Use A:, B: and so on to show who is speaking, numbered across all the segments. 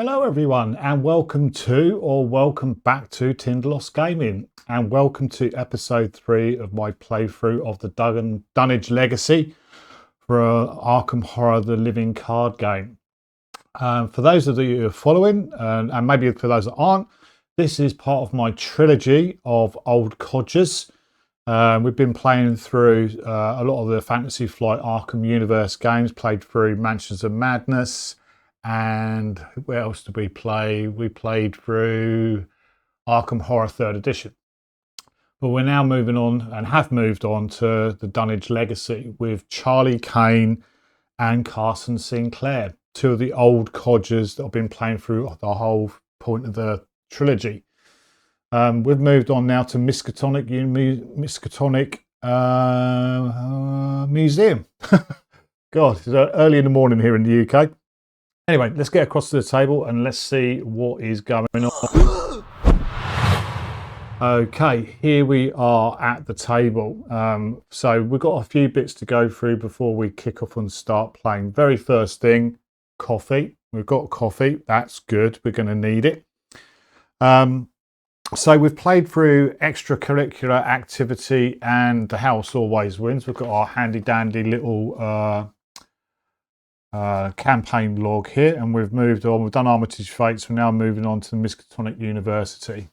A: Hello everyone, and welcome back to Tinderloss Gaming, and welcome to episode 3 of my playthrough of the Dunwich Legacy for Arkham Horror, the living card game. For those of you who are following, and maybe for those that aren't, this is part of my trilogy of old codgers. We've been playing through a lot of the Fantasy Flight Arkham Universe games, played through Mansions of Madness, and where else did we play? We played through Arkham Horror 3rd edition. But we're now moving on, and have moved on, to the Dunwich Legacy with Charlie Kane and Carson Sinclair, two of the old codgers that I've been playing through the whole point of the trilogy. We've moved on now to Miskatonic Museum. God, it's early in the morning here in the UK. Anyway, let's get across to the table and let's see what is going on. Okay, here we are at the table. So we've got a few bits to go through before we kick off and start playing. Very first thing, coffee. We've got coffee. That's good. We're going to need it. So we've played through extracurricular activity and the house always wins. We've got our handy dandy little campaign log here, and we've moved on. We've done Armitage Fates. We're now moving on to the Miskatonic University.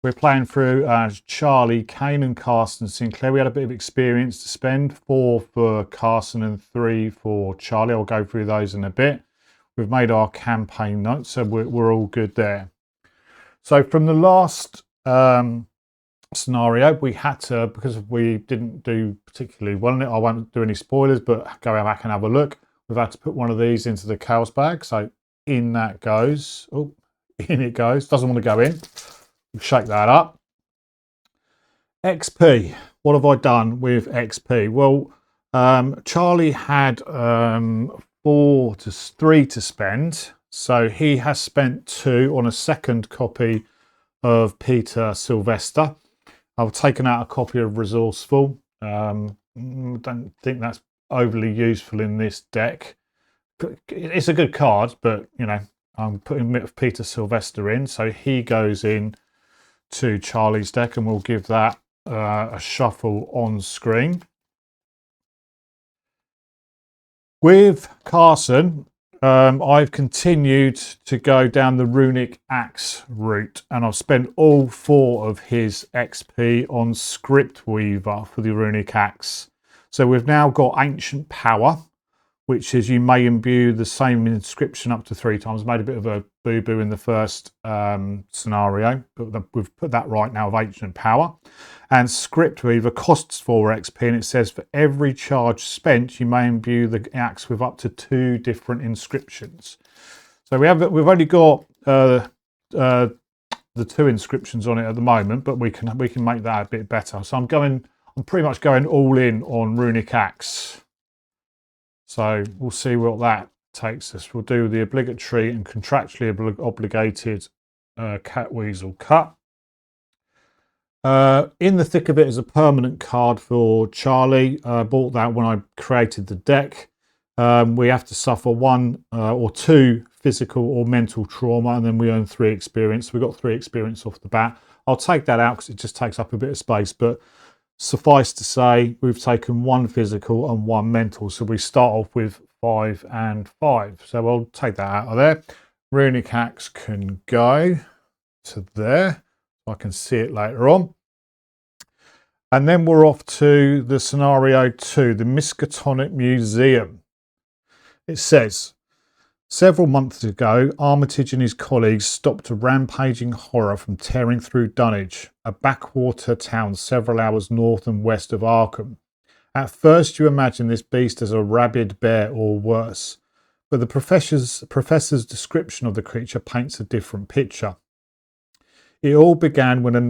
A: We're playing through Charlie, Kane and Carson Sinclair. We had a bit of experience to spend, 4 for Carson and 3 for Charlie. I'll go through those in a bit. We've made our campaign notes, so we're all good there. So from the last scenario, we had to, because we didn't do particularly well in it, I won't do any spoilers, but go back and have a look. We've had to put one of these into the chaos bag. So in that goes. Oh, in it goes. Doesn't want to go in. We'll shake that up. XP. What have I done with XP? Well, Charlie had 3 to spend. So he has spent 2 on a second copy of Peter Sylvester. I've taken out a copy of Resourceful. Don't think that's overly useful in this deck. It's a good card, but you know, I'm putting Peter Sylvester in, so he goes in to Charlie's deck, and we'll give that a shuffle on screen. With Carson, I've continued to go down the runic axe route, and I've spent all 4 of his XP on Script Weaver for the runic axe. So we've now got Ancient Power, which is you may imbue the same inscription up to 3 times. Made a bit of a boo-boo in the first scenario, but we've put that right now with Ancient Power. And Script Weaver costs 4 XP, and it says for every charge spent, you may imbue the axe with up to 2 different inscriptions. So we've only got the 2 inscriptions on it at the moment, but we can make that a bit better. So I'm pretty much going all in on runic axe. So we'll see what that takes us. We'll do the obligatory and contractually obligated cat weasel cut. In the thick of it is a permanent card for Charlie. I bought that when I created the deck. We have to suffer 1 or 2 physical or mental trauma, and then we earn 3 experience. We got 3 experience off the bat. I'll take that out because it just takes up a bit of space, but suffice to say, we've taken 1 physical and 1 mental. So we start off with 5 and 5. So I'll take that out of there. Runic axe can go to there. I can see it later on. And then we're off to the scenario 2, the Miskatonic Museum. It says, several months ago, Armitage and his colleagues stopped a rampaging horror from tearing through Dunwich, a backwater town several hours north and west of Arkham. At first you imagine this beast as a rabid bear or worse, but the professor's description of the creature paints a different picture. It all began when a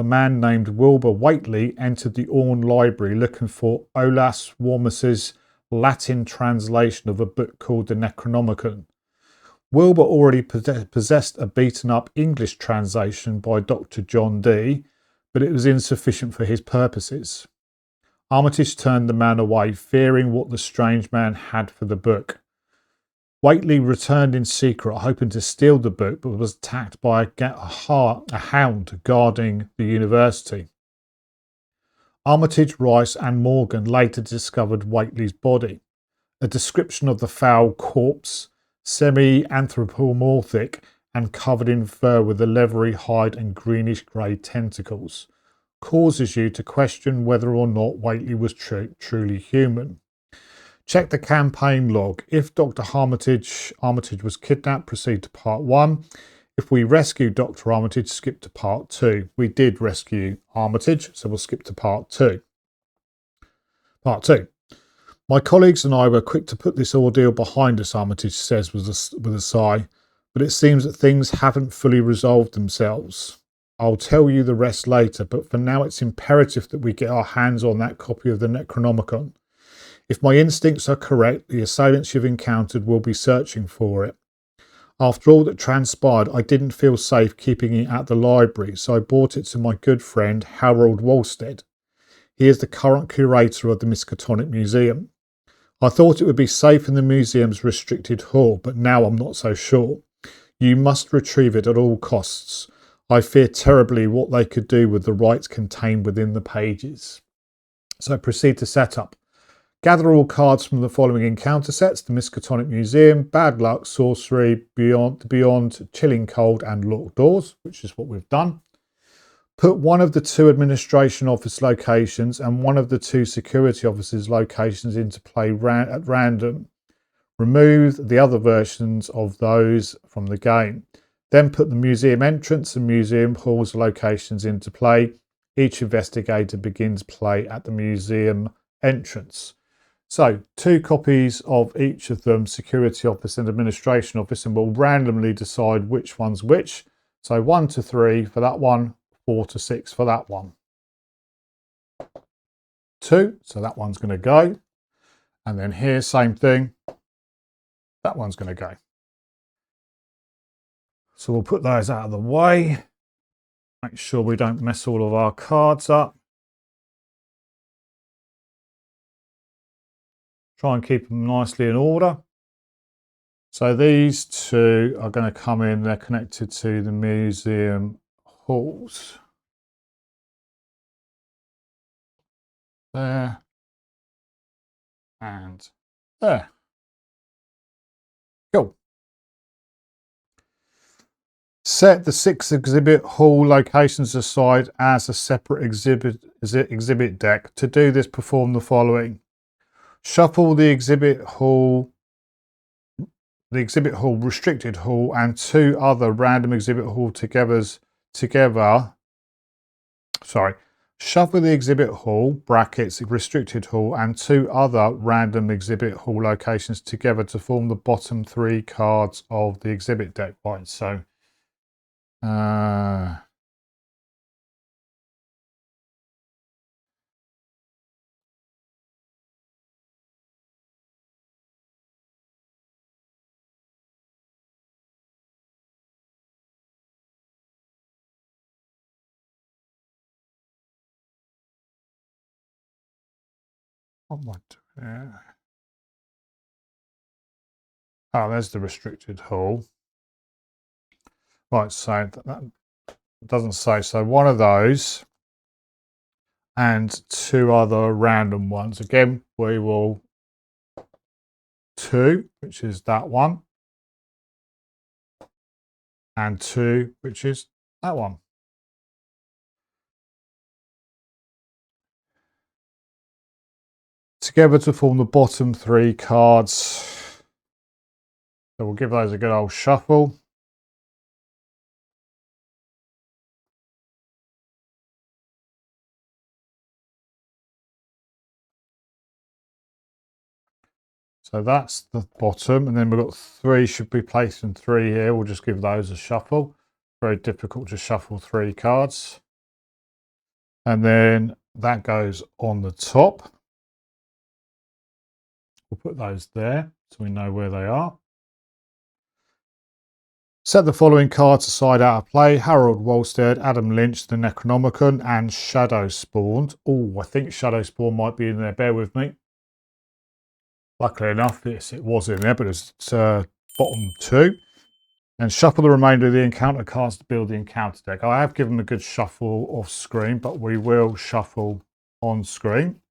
A: man named Wilbur Whately entered the Orne Library looking for Olaus Warmus's Latin translation of a book called the Necronomicon. Wilbur already possessed a beaten-up English translation by Dr. John Dee, but it was insufficient for his purposes. Armitage turned the man away, fearing what the strange man had for the book. Whately returned in secret, hoping to steal the book, but was attacked by a hound guarding the university. Armitage, Rice and Morgan later discovered Whately's body. A description of the foul corpse, semi-anthropomorphic and covered in fur with a leathery hide and greenish-grey tentacles, causes you to question whether or not Whately was truly human. Check the campaign log. If Dr. Armitage was kidnapped, proceed to part 1. If we rescue Dr. Armitage, skip to part 2. We did rescue Armitage, so we'll skip to part 2. Part 2. My colleagues and I were quick to put this ordeal behind us, Armitage says with a sigh, but it seems that things haven't fully resolved themselves. I'll tell you the rest later, but for now it's imperative that we get our hands on that copy of the Necronomicon. If my instincts are correct, the assailants you've encountered will be searching for it. After all that transpired, I didn't feel safe keeping it at the library, so I brought it to my good friend Harold Wolstead. He is the current curator of the Miskatonic Museum. I thought it would be safe in the museum's restricted hall, but now I'm not so sure. You must retrieve it at all costs. I fear terribly what they could do with the rights contained within the pages. So proceed to setup. Gather all cards from the following encounter sets: the Miskatonic Museum, Bad Luck, Sorcery, Beyond, Chilling Cold and Locked Doors, which is what we've done. Put one of the 2 administration office locations and one of the 2 security offices locations into play at random. Remove the other versions of those from the game. Then put the museum entrance and museum halls locations into play. Each investigator begins play at the museum entrance. So 2 copies of each of them, security office and administration office, and we'll randomly decide which one's which. So 1 to 3 for that one, 4 to 6 for that one. 2, so that one's going to go. And then here, same thing. That one's going to go. So we'll put those out of the way. Make sure we don't mess all of our cards up. Try and keep them nicely in order. So these 2 are going to come in. They're connected to the museum halls. There. And there. Cool. Set the 6 exhibit hall locations aside as a separate exhibit deck. To do this, perform the following. Shuffle the exhibit hall, restricted hall, and 2 other random exhibit hall together. Shuffle the exhibit hall (brackets restricted hall) and 2 other random exhibit hall locations together to form the bottom 3 cards of the exhibit deck. Right, so what am I doing? Oh, there's the restricted hall. Right, so that doesn't say. So one of those and 2 other random ones. Again, we will 2, which is that one, and 2, which is that one. Together to form the bottom 3 cards. So we'll give those a good old shuffle. So that's the bottom, and then we've got 3 should be placed in 3 here. We'll just give those a shuffle. Very difficult to shuffle 3 cards. And then that goes on the top. We'll put those there so we know where they are. Set the following cards aside out of play: Harold Wolstead, Adam Lynch, the Necronomicon, and Shadow Spawned. Oh, I think Shadow Spawn might be in there. Bear with me. Luckily enough, yes, it was in there, but it's bottom 2. And shuffle the remainder of the encounter cards to build the encounter deck. I have given a good shuffle off screen, but we will shuffle on screen.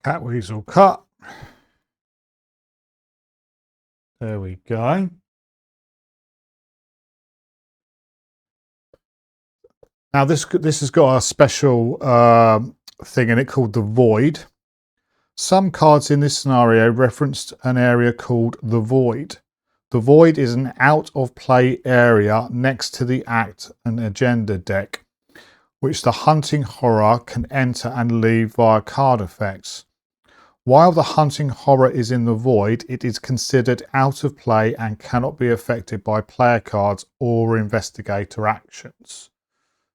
A: Cat weasel cut. There we go. Now this has got a special thing in it called the Void. Some cards in this scenario referenced an area called the Void. The Void is an out-of-play area next to the Act and Agenda deck, which the Hunting Horror can enter and leave via card effects. While the Hunting Horror is in the Void, it is considered out of play and cannot be affected by player cards or investigator actions.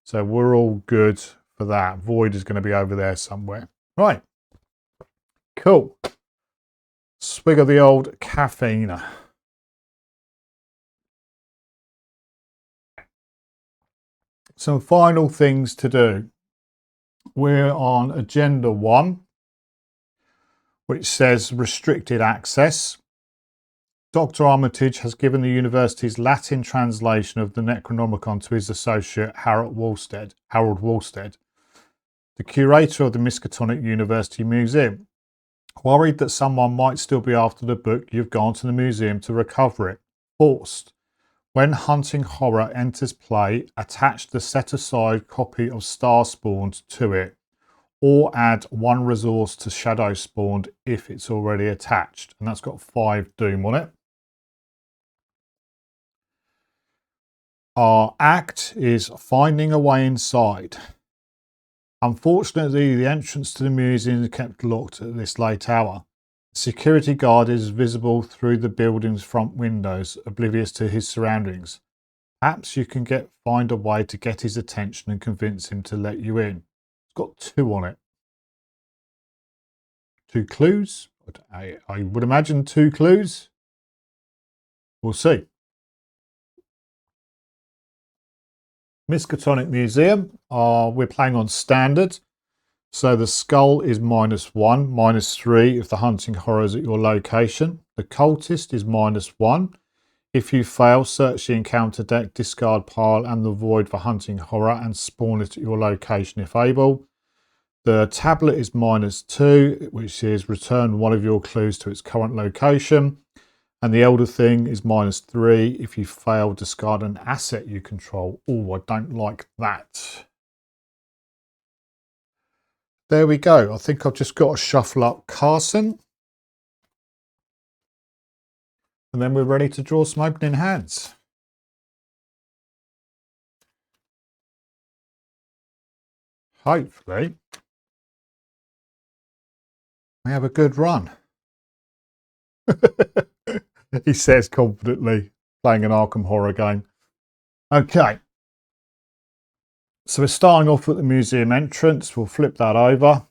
A: So we're all good for that. Void is going to be over there somewhere. Right. Cool. Swig of the old caffeine. Some final things to do. We're on Agenda 1, which says restricted access. Dr. Armitage has given the university's Latin translation of the Necronomicon to his associate Harold Walstead, the curator of the Miskatonic University Museum. Worried that someone might still be after the book, you've gone to the museum to recover it. Forced. When Hunting Horror enters play, attach the set-aside copy of Star Spawned to it, or add 1 resource to Shadow Spawned if it's already attached. And that's got 5 Doom on it. Our act is finding a way inside. Unfortunately, the entrance to the museum is kept locked at this late hour. The security guard is visible through the building's front windows, oblivious to his surroundings. Perhaps you can find a way to get his attention and convince him to let you in. It's got 2 on it. 2 clues? I would imagine 2 clues. We'll see. Miskatonic Museum, we're playing on standard. So the skull is -1, -3 if the Hunting Horror is at your location. The cultist is -1. If you fail, search the encounter deck, discard pile and the Void for Hunting Horror and spawn it at your location if able. The tablet is -2, which is return 1 of your clues to its current location. And the Elder Thing is -3. If you fail, discard an asset you control. Oh, I don't like that. There we go. I think I've just got to shuffle up Carson. And then we're ready to draw some opening hands. Hopefully, we have a good run. He says confidently, playing an Arkham Horror game. Okay. So we're starting off at the museum entrance. We'll flip that over.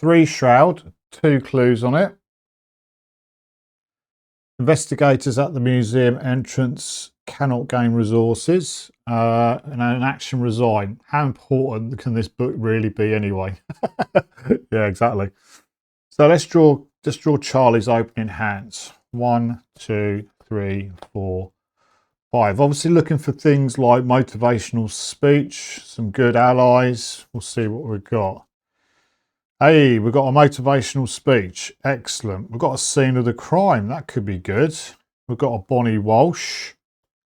A: 3 shroud, 2 clues on it. Investigators at the museum entrance cannot gain resources. And an action resign. How important can this book really be anyway? Yeah, exactly. So let's draw Charlie's opening hands. 1, 2, 3, 4, 5. Obviously looking for things like motivational speech, some good allies. We'll see what we've got. Hey, we've got a motivational speech. Excellent. We've got a scene of the crime. That could be good. We've got a Bonnie Walsh.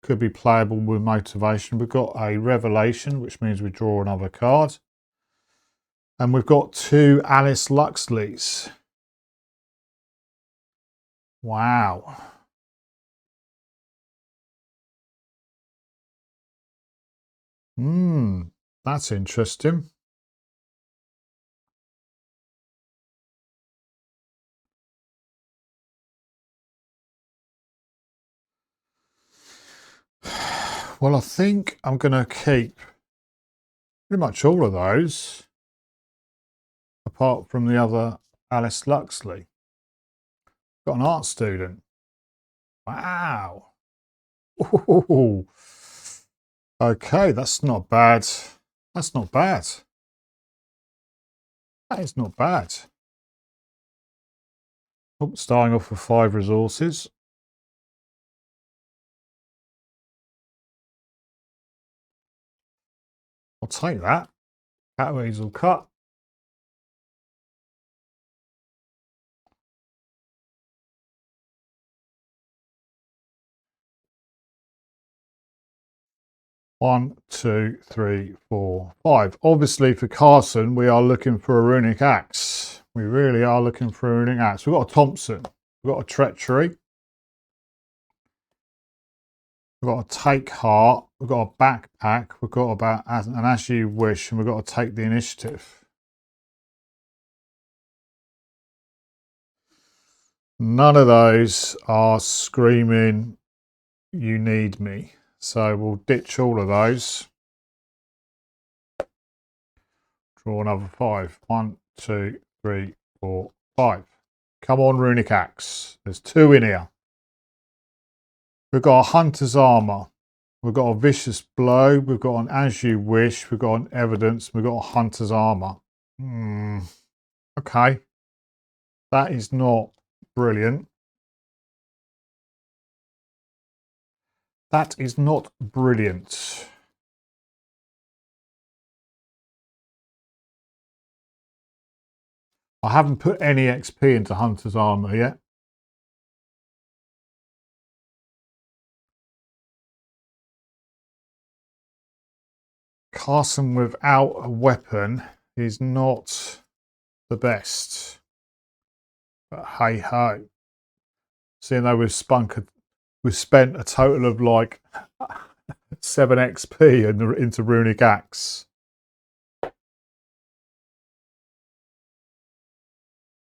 A: Could be playable with motivation. We've got a revelation, which means we draw another card. And we've got 2 Alice Luxleys. Wow. That's interesting. Well, I think I'm going to keep pretty much all of those, apart from the other Alice Luxley. Got an art student. Wow. Ooh. Okay, that's not bad. That's not bad. That is not bad. Oh, starting off with 5 resources. I'll take that. Cat weasel cut. One, two, three, four, five. Obviously for Carson, we are looking for a runic axe. We really are looking for a runic axe. We've got a Thompson. We've got a treachery. We've got a take heart. We've got a backpack. We've got about an as you wish, and we've got to take the initiative. None of those are screaming, you need me. So we'll ditch all of those. Draw another 5. 1, 2, 3, 4, 5. Come on, runic axe. There's 2 in here. We've got a hunter's armor. We've got a vicious blow. We've got an as you wish. We've got an evidence. We've got a hunter's armor. Okay. That is not brilliant. That is not brilliant. I haven't put any XP into hunter's armor yet. Carson without a weapon is not the best. But hey ho. Seeing though we've spent a total of like 7 XP into runic axe.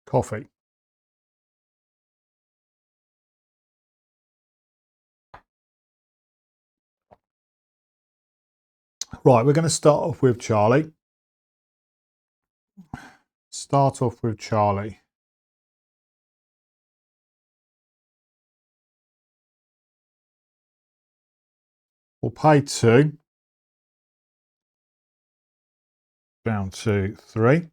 A: Coffee. Right, we're going to start off with Charlie. Start off with Charlie. We'll pay 2. Down to 3.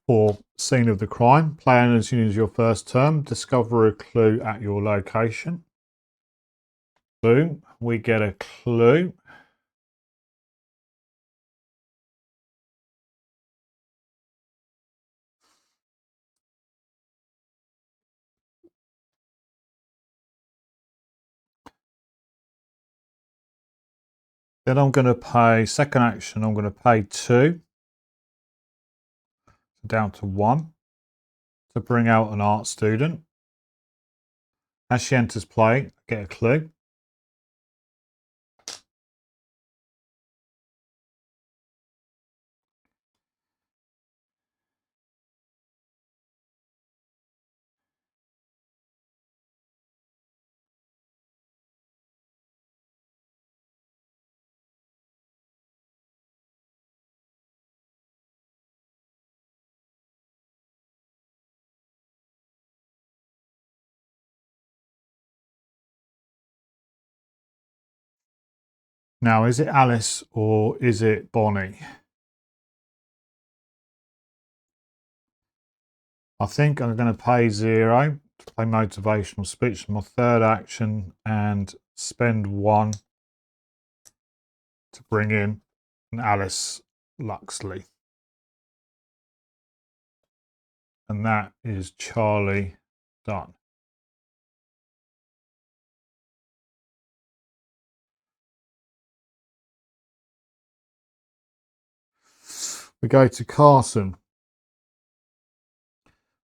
A: For scene of the crime. Play as soon as your first turn. Discover a clue at your location. Boom. We get a clue. Then I'm going to pay, second action, I'm going to pay 2. Down to 1. To bring out an art student. As she enters play, get a clue. Now, is it Alice or is it Bonnie? I think I'm going to pay 0 to play motivational speech in my third action and spend 1 to bring in an Alice Luxley. And that is Charlie done. We go to Carson.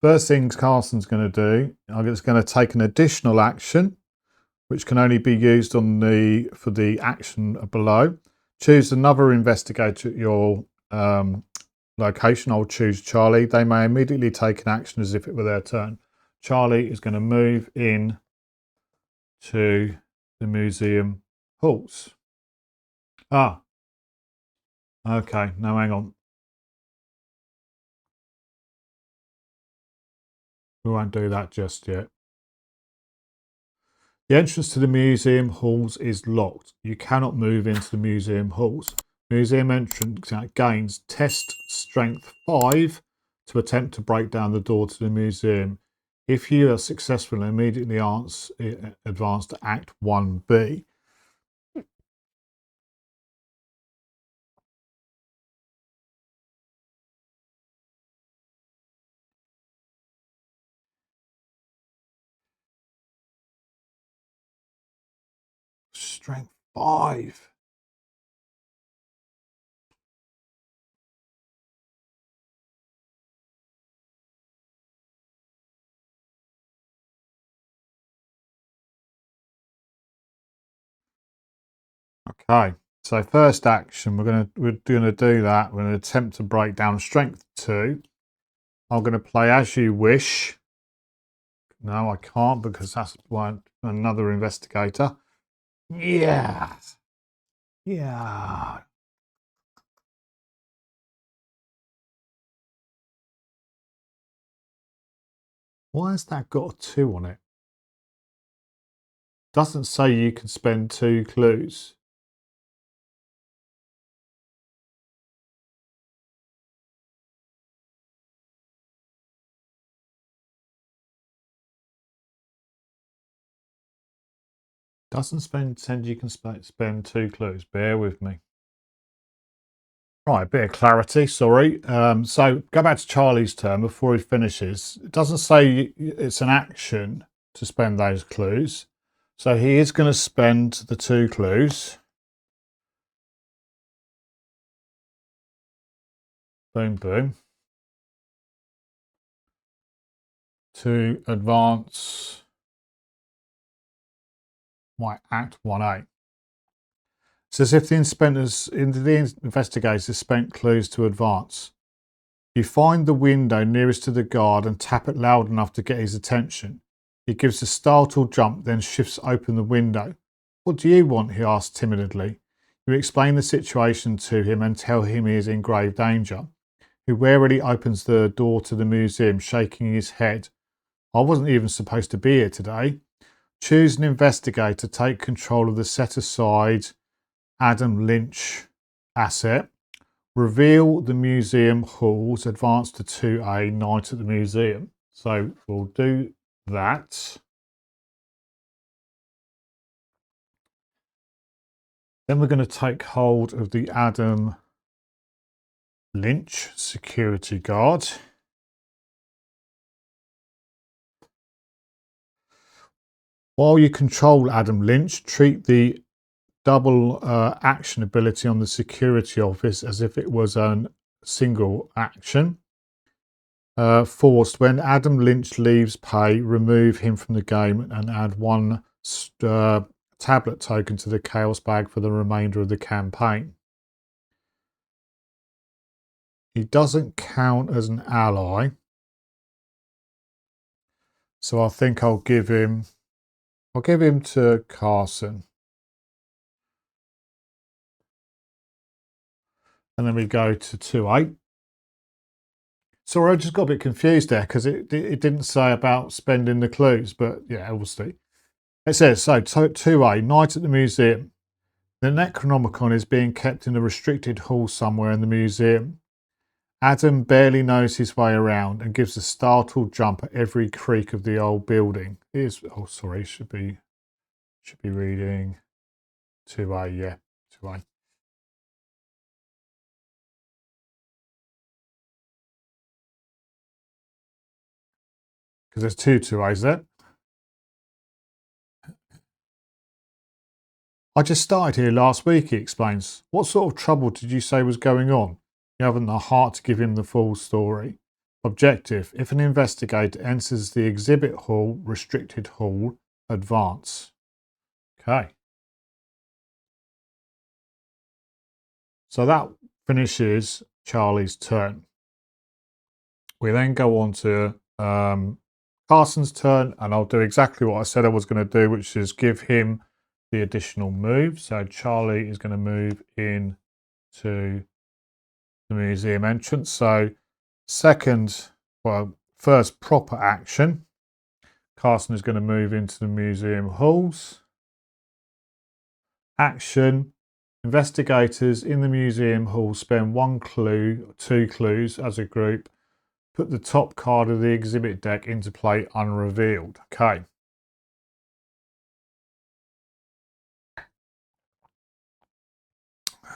A: First things Carson's going to do, it's going to take an additional action, which can only be used on for the action below. Choose another investigator at your location. I'll choose Charlie. They may immediately take an action as if it were their turn. Charlie is going to move in to the museum halls. Ah, okay. Now hang on. We won't do that just yet. The entrance to the museum halls is locked. You cannot move into the museum halls. Museum entrant gains test strength 5 to attempt to break down the door to the museum. If you are successful, immediately advance to Act 1B. Strength 5. Okay, so first action, we're gonna do that. We're gonna attempt to break down strength 2. I'm gonna play As You Wish. No, I can't because that's another investigator. Yeah. Yeah. Why has that got a 2 on it? Doesn't say you can spend 2 clues. Doesn't send you can spend 2 clues. Bear with me. Right, a bit of clarity, sorry. So go back to Charlie's turn before he finishes. It doesn't say it's an action to spend those clues. So he is going to spend the 2 clues. Boom, boom. To advance my Act 1A. It's as if the investigators spent clues to advance. You find the window nearest to the guard and tap it loud enough to get his attention. He gives a startled jump, then shifts open the window. What do you want? He asks timidly. You explain the situation to him and tell him he is in grave danger. He warily opens the door to the museum, shaking his head. I wasn't even supposed to be here today. Choose an investigator, take control of the set aside Adam Lynch asset. Reveal the museum halls, advance to 2A, night at the museum. So we'll do that. Then we're going to take hold of the Adam Lynch security guard. While you control Adam Lynch, treat the double action ability on the security office as if it was a single action. Forced, when Adam Lynch leaves pay, remove him from the game and add 1 tablet token to the chaos bag for the remainder of the campaign. He doesn't count as an ally, so I think I'll give him to Carson. And then we go to 2A. Sorry, I just got a bit confused there because it didn't say about spending the clues, but yeah, obviously. It says, so 2A, night at the museum. The Necronomicon is being kept in a restricted hall somewhere in the museum. Adam barely knows his way around and gives a startled jump at every creak of the old building. Should be reading 2A, yeah, 2A. Because there's 2A's there. I just started here last week, he explains. What sort of trouble did you say was going on? You haven't the heart to give him the full story. Objective: if an investigator enters the exhibit hall, restricted hall, advance. Okay. So that finishes Charlie's turn. We then go on to Carson's turn, and I'll do exactly what I said I was going to do, which is give him the additional move. So Charlie is going to move in to the museum entrance. So first proper action, Carson is going to move into the museum halls. Action, Investigators in the museum hall spend 1 clue, 2 clues as a group. Put the top card of the exhibit deck into play unrevealed. Okay.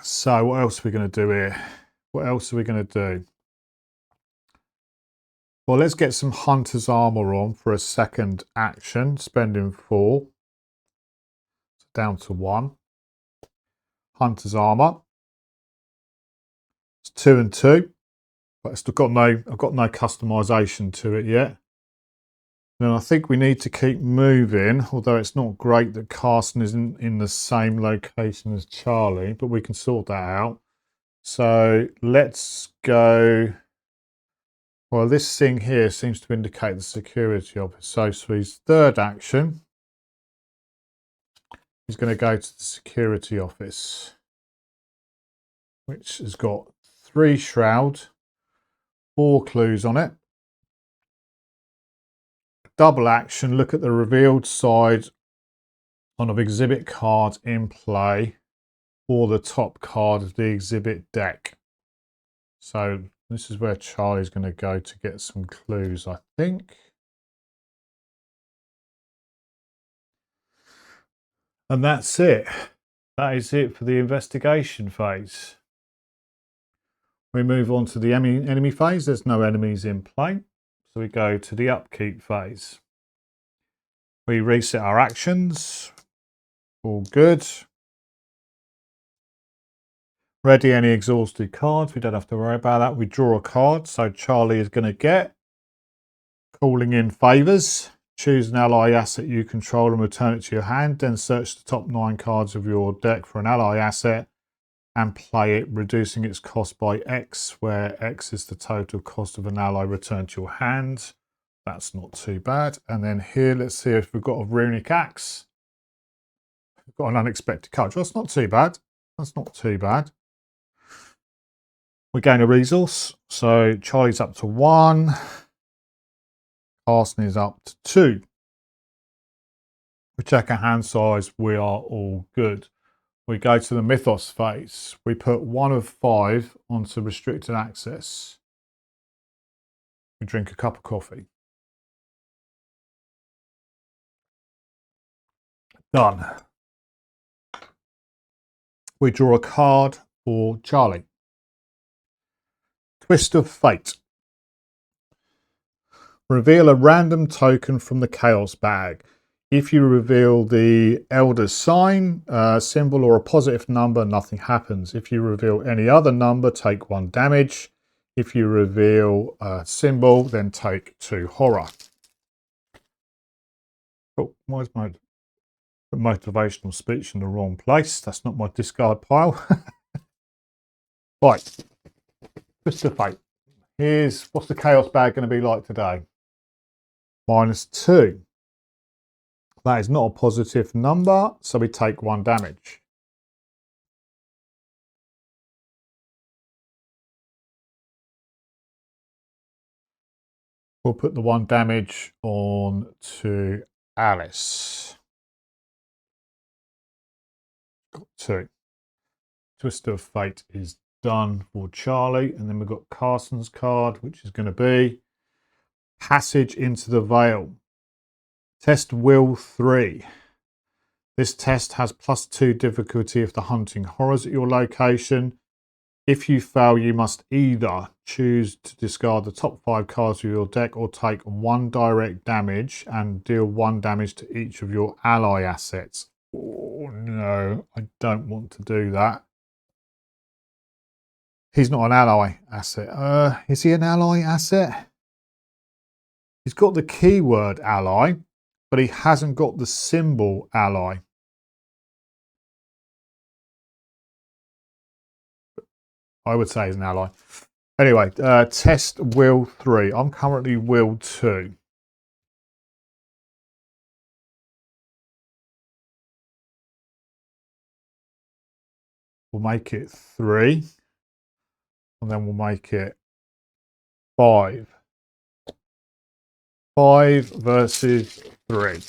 A: So what else are we going to do here? What else are we going to do? Well, let's get some hunter's armor on for a second action, spending 4. Down to 1. Hunter's armor. It's 2 and 2, but I've got no customization to it yet. Then I think we need to keep moving, although it's not great that Carson isn't in the same location as Charlie, but we can sort that out. So let's go. Well, this thing here seems to indicate the security office. So for his third action, he's going to go to the security office, which has got 3 shroud, 4 clues on it. Double action, look at the revealed side on an exhibit card in play or the top card of the exhibit deck. So this is where Charlie's going to go to get some clues, I think. And that's it. That is it for the investigation phase. We move on to the enemy phase. There's no enemies in play. So we go to the upkeep phase. We reset our actions. All good. Ready any exhausted cards. We don't have to worry about that. We draw a card. So Charlie is going to get calling in favours. Choose an ally asset you control and return it to your hand. Then search the top 9 cards of your deck for an ally asset and play it, reducing its cost by X, where X is the total cost of an ally returned to your hand. That's not too bad. And then here, let's see if we've got a runic axe. We've got an unexpected card. That's not too bad. That's not too bad. We gain a resource. So Charlie's up to 1. Carson is up to 2. We check our hand size. We are all good. We go to the mythos phase. We put 1 of 5 onto restricted access. We drink a cup of coffee. Done. We draw a card for Charlie. Twist of Fate. Reveal a random token from the chaos bag. If you reveal the Elder's sign, symbol, or a positive number, nothing happens. If you reveal any other number, take 1 damage. If you reveal a symbol, then take 2 horror. Oh, why is my motivational speech in the wrong place? That's not my discard pile. Right, Twist of Fate. What's the chaos bag going to be like today? -2. That is not a positive number, so we take 1 damage. We'll put the 1 damage on to Alice. Got 2. Twist of Fate is done for Charlie, and then we've got Carson's card, which is going to be Passage into the Veil. Test Will 3. This test has +2 difficulty if the hunting horrors at your location. If you fail, you must either choose to discard the top 5 cards of your deck or take 1 direct damage and deal 1 damage to each of your ally assets. Oh no, I don't want to do that. He's not an ally asset. Is he an ally asset? He's got the keyword ally, but he hasn't got the symbol ally. I would say he's an ally. Anyway, test Will 3. I'm currently Will 2. We'll make it 3. And then we'll make it 5. 5 versus 3.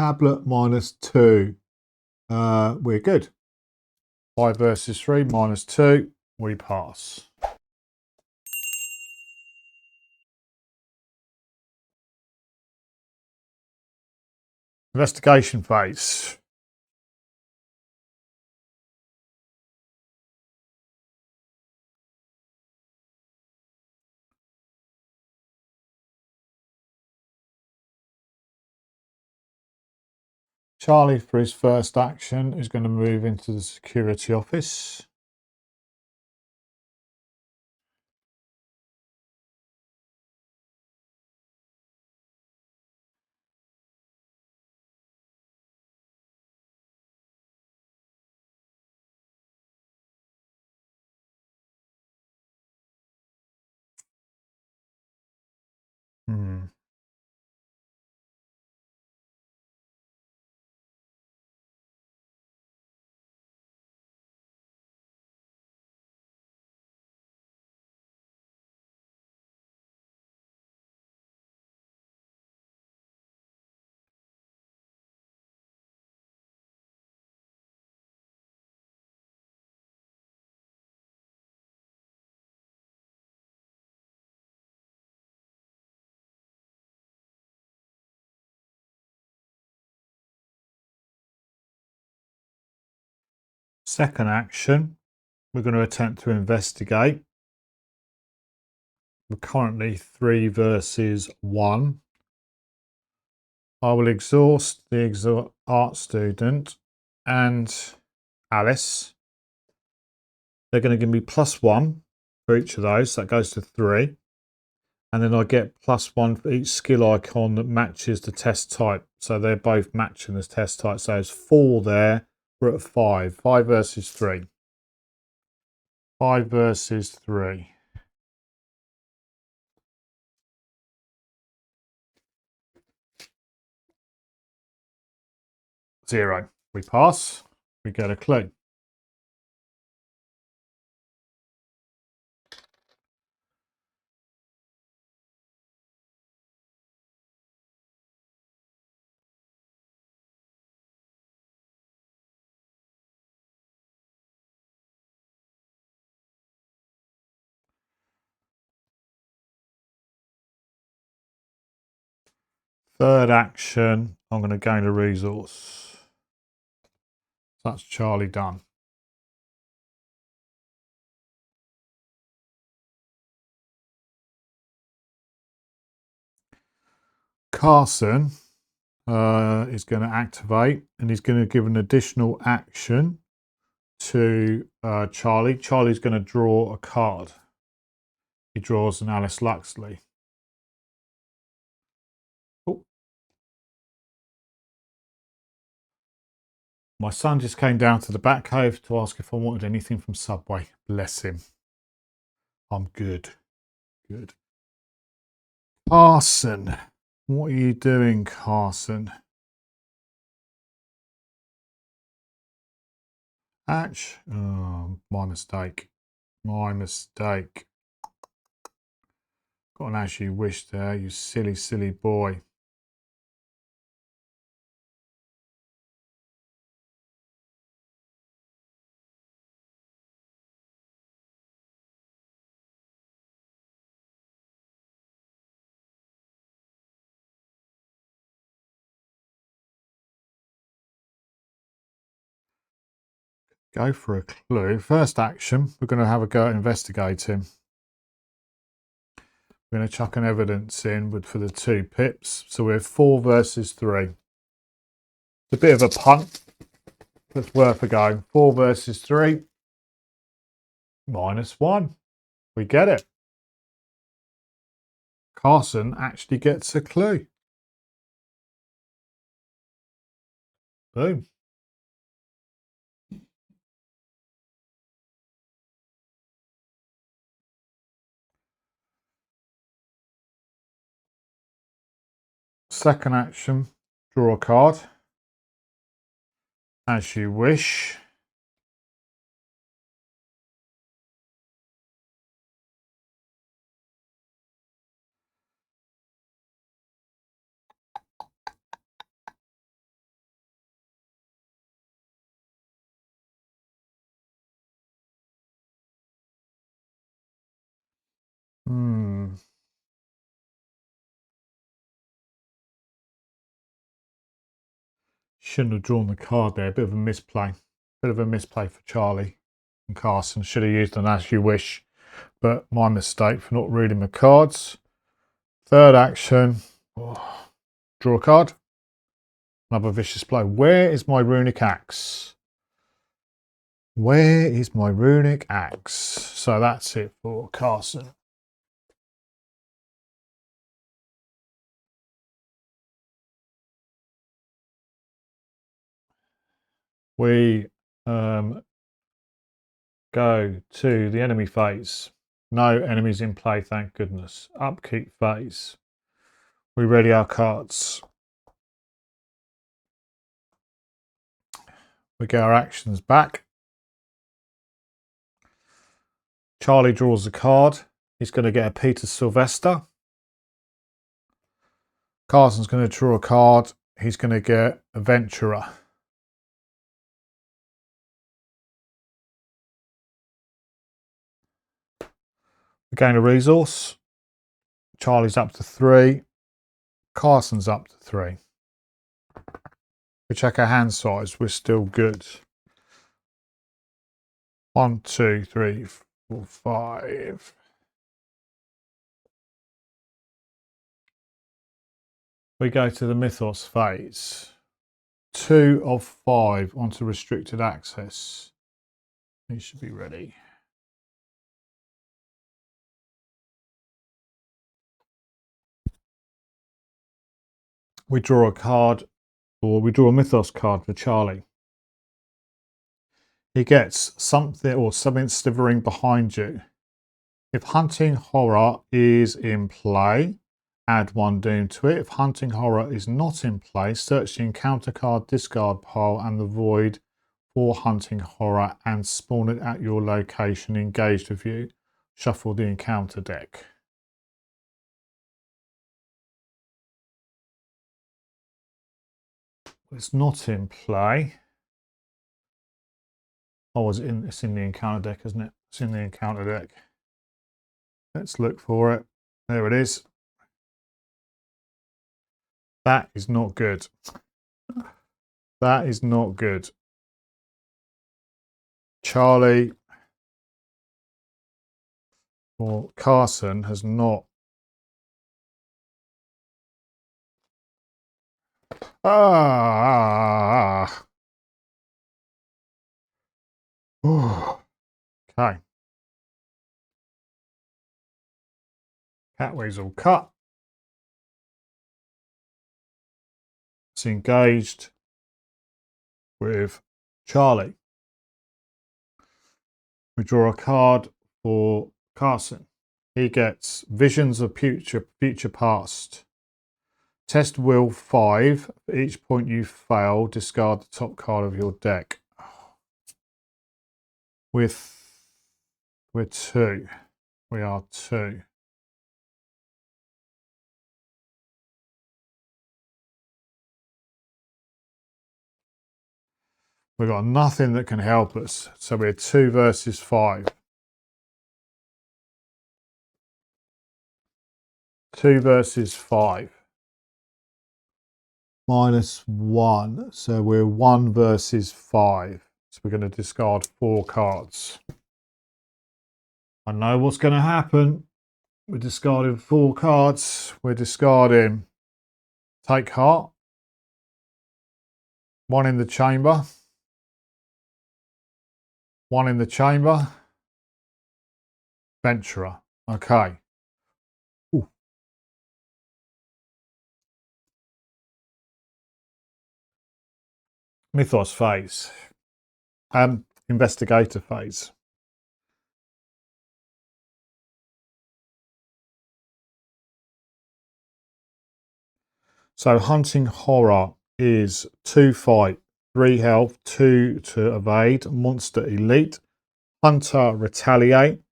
A: Tablet -2. We're good. 5 versus 3 -2. We pass. Investigation phase. Charlie, for his first action, is going to move into the security office. Second action, we're going to attempt to investigate. We're currently 3 versus 1. I will exhaust the art student and Alice. They're going to give me +1 for each of those. That goes to 3. And then I get +1 for each skill icon that matches the test type. So they're both matching the test type. So it's 4 there. We're at 5. 5 versus 3. 5 versus 3. 0. We pass. We get a clue. Third action, I'm going to gain a resource. That's Charlie done. Carson is going to activate, and he's going to give an additional action to Charlie. Charlie's going to draw a card. He draws an Alice Luxley. Oh. My son just came down to the Batcave to ask if I wanted anything from Subway. Bless him. I'm good. Good. Carson. What are you doing, Carson? Oh, my mistake. My mistake. Got an as you wish there, you silly, silly boy. Go for a clue. First action, we're going to have a go at investigating. We're going to chuck an evidence in for the 2 pips. So we're 4 versus 3. It's a bit of a punt, but it's worth a go. 4 versus 3. -1. We get it. Carson actually gets a clue. Boom. Second action, draw a card. As you wish. Shouldn't have drawn the card there. Bit of a misplay. Bit of a misplay for Charlie and Carson. Should have used an As You Wish, but my mistake for not reading the cards. Third action. Oh, draw a card. Another vicious blow. Where is my runic axe? Where is my runic axe? So that's it for Carson. We go to the enemy phase. No enemies in play, thank goodness. Upkeep phase. We ready our cards. We get our actions back. Charlie draws a card. He's going to get a Peter Sylvester. Carson's going to draw a card. He's going to get a Venturer. We gain a resource. Charlie's up to 3. Carson's up to 3. We check our hand size. We're still good. 1, 2, 3, 4, 5. We go to the mythos phase. 2 of 5 onto restricted access. He should be ready. We draw a card, or we draw a mythos card for Charlie. He gets something or something slithering behind you. If hunting horror is in play, add 1 doom to it. If hunting horror is not in play, search the encounter card discard pile and the void for hunting horror and spawn it at your location engaged with you. Shuffle the encounter deck. It's not in play. Oh, it's in the encounter deck, isn't it? It's in the encounter deck. Let's look for it. There it is. That is not good. That is not good. Charlie or Carson has not. Ah. Okay. Catweasel cut. It's engaged with Charlie. We draw a card for Carson. He gets Visions of Future Past. Test will 5. For each point you fail, discard the top card of your deck. We're 2. We are 2. We've got nothing that can help us. So we're 2 versus 5. 2 versus 5. -1. So we're 1 versus 5. So we're going to discard 4 cards. I know what's going to happen. We're discarding 4 cards. We're discarding Take Heart. 1 in the chamber. 1 in the chamber. Venturer. Okay. Ooh. Mythos phase. Investigator phase. So hunting horror is 2 fight, 3 health, 2 to evade, monster elite, hunter retaliate,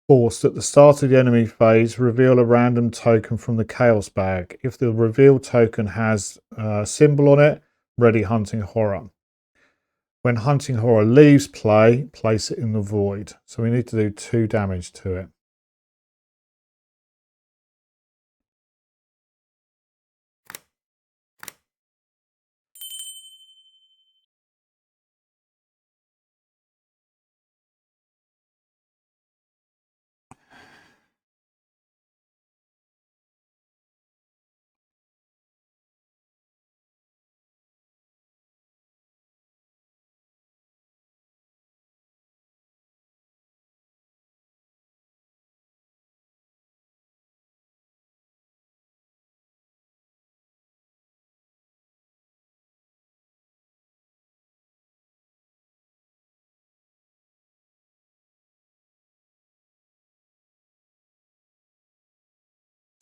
A: forced at the start of the enemy phase, reveal a random token from the chaos bag. If the revealed token has a symbol on it, ready hunting horror. When hunting horror leaves play, place it in the void. So we need to do 2 damage to it.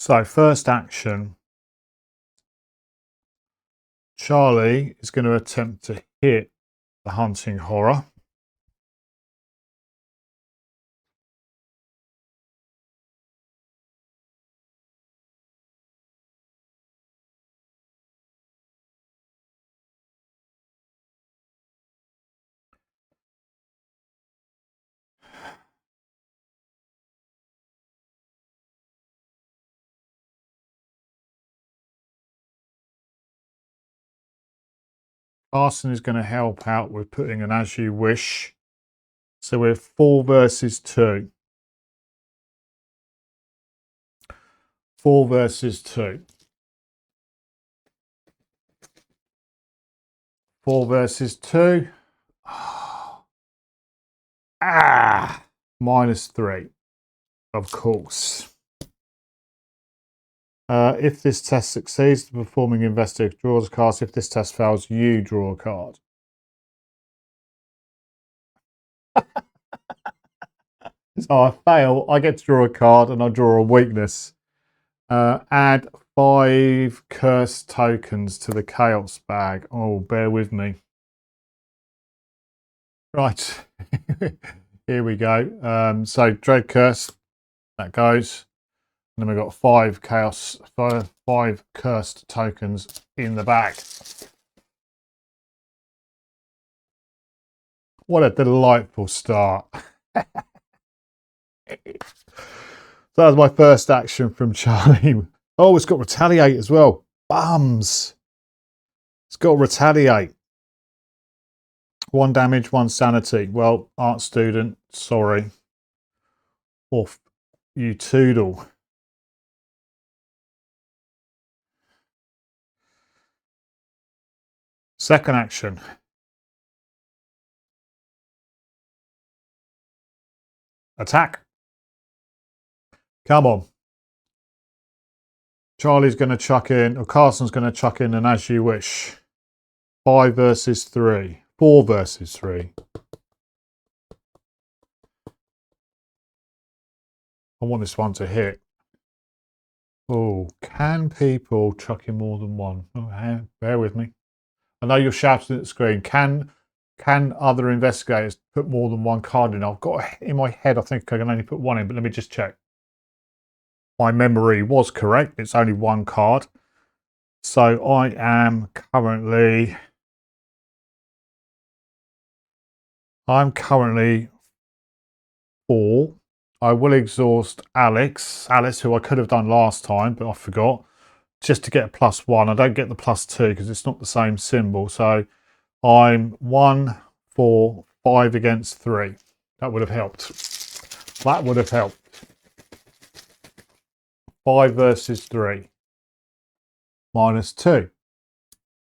A: So first action, Charlie is going to attempt to hit the hunting horror. Carson is going to help out with putting an as you wish. So we're 4 versus 2. 4 versus 2. 4 versus 2. -3, of course. If this test succeeds, the performing investigator draws a card. If this test fails, you draw a card. So I fail, I get to draw a card and I draw a weakness. Add 5 cursed tokens to the chaos bag. Oh, bear with me. Right, here we go. So Dread Curse, that goes. And then we've got 5 cursed tokens in the bag. What a delightful start. So that was my first action from Charlie. Oh, it's got retaliate as well. Bums. It's got retaliate. 1 damage, 1 sanity. Well, art student, sorry. Off you toodle. Second action. Attack. Come on. Charlie's going to chuck in, or Carson's going to chuck in an as you wish. 5 versus 3. 4 versus 3. I want this one to hit. Oh, can people chuck in more than one? Oh, bear with me. I know you're shouting at the screen. Can other investigators put more than 1 card in? I've got in my head, I think I can only put 1 in, but let me just check. My memory was correct. It's only 1 card. So I am currently... I'm currently 4. I will exhaust Alice, who I could have done last time, but I forgot, just to get a +1. I don't get the +2 because it's not the same symbol. So I'm 1, 4, 5 against 3. That would have helped. That would have helped. 5 versus 3. -2.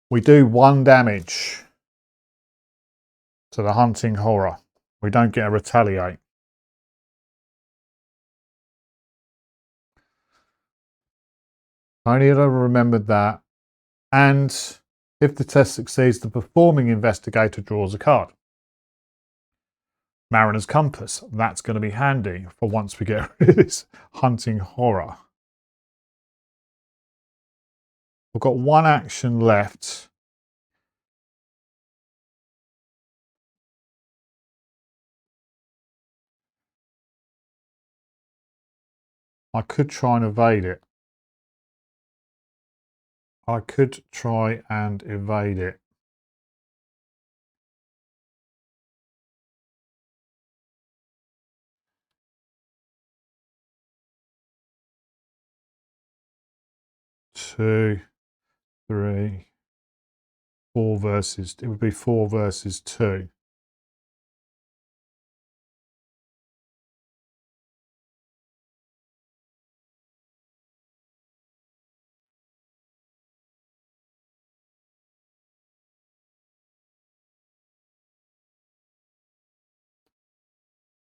A: We do 1 damage to the hunting horror. We don't get a retaliate. I only ever remembered that. And if the test succeeds, the performing investigator draws a card. Mariner's Compass. That's going to be handy for once we get rid of this hunting horror. We've got 1 action left. I could try and evade it. I could try and evade it. Two, 3, 4 versus... It would be 4 versus 2.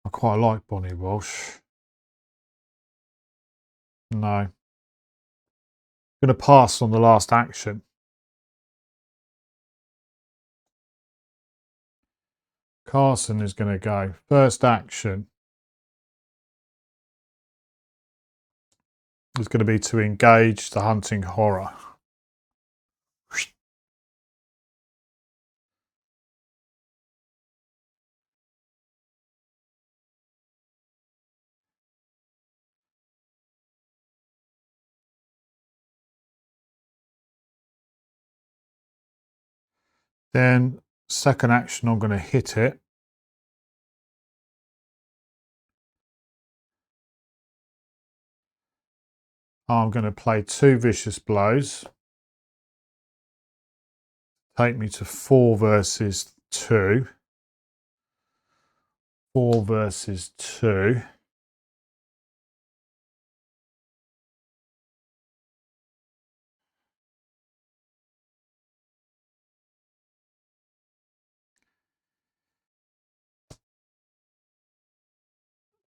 A: I quite like Bonnie Walsh. No. I'm going to pass on the last action. Carson is going to go. First action. is going to be to engage the hunting horror. Then second action, I'm going to hit it. I'm going to play 2 vicious blows. Take me to 4 versus 2. 4 versus 2.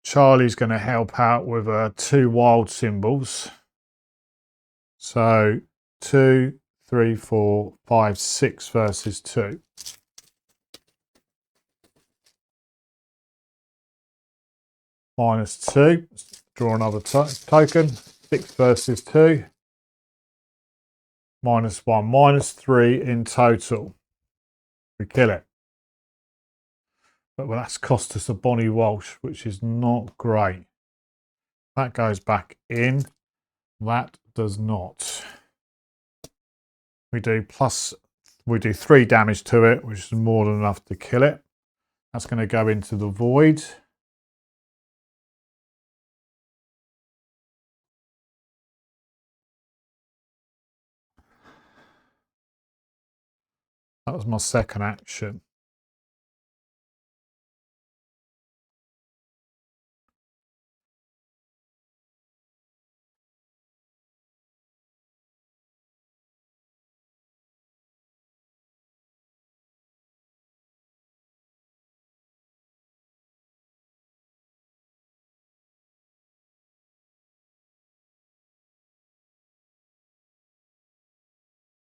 A: Charlie's going to help out with 2 wild symbols. So 2, 3, 4, 5, 6 versus 2. -2. Draw another token. 6 versus 2. -1. -3 in total. We kill it. But that's cost us a Bonnie Walsh, which is not great. That goes back in. That does not. We do 3 damage to it, which is more than enough to kill it. That's going to go into the void. That was my second action.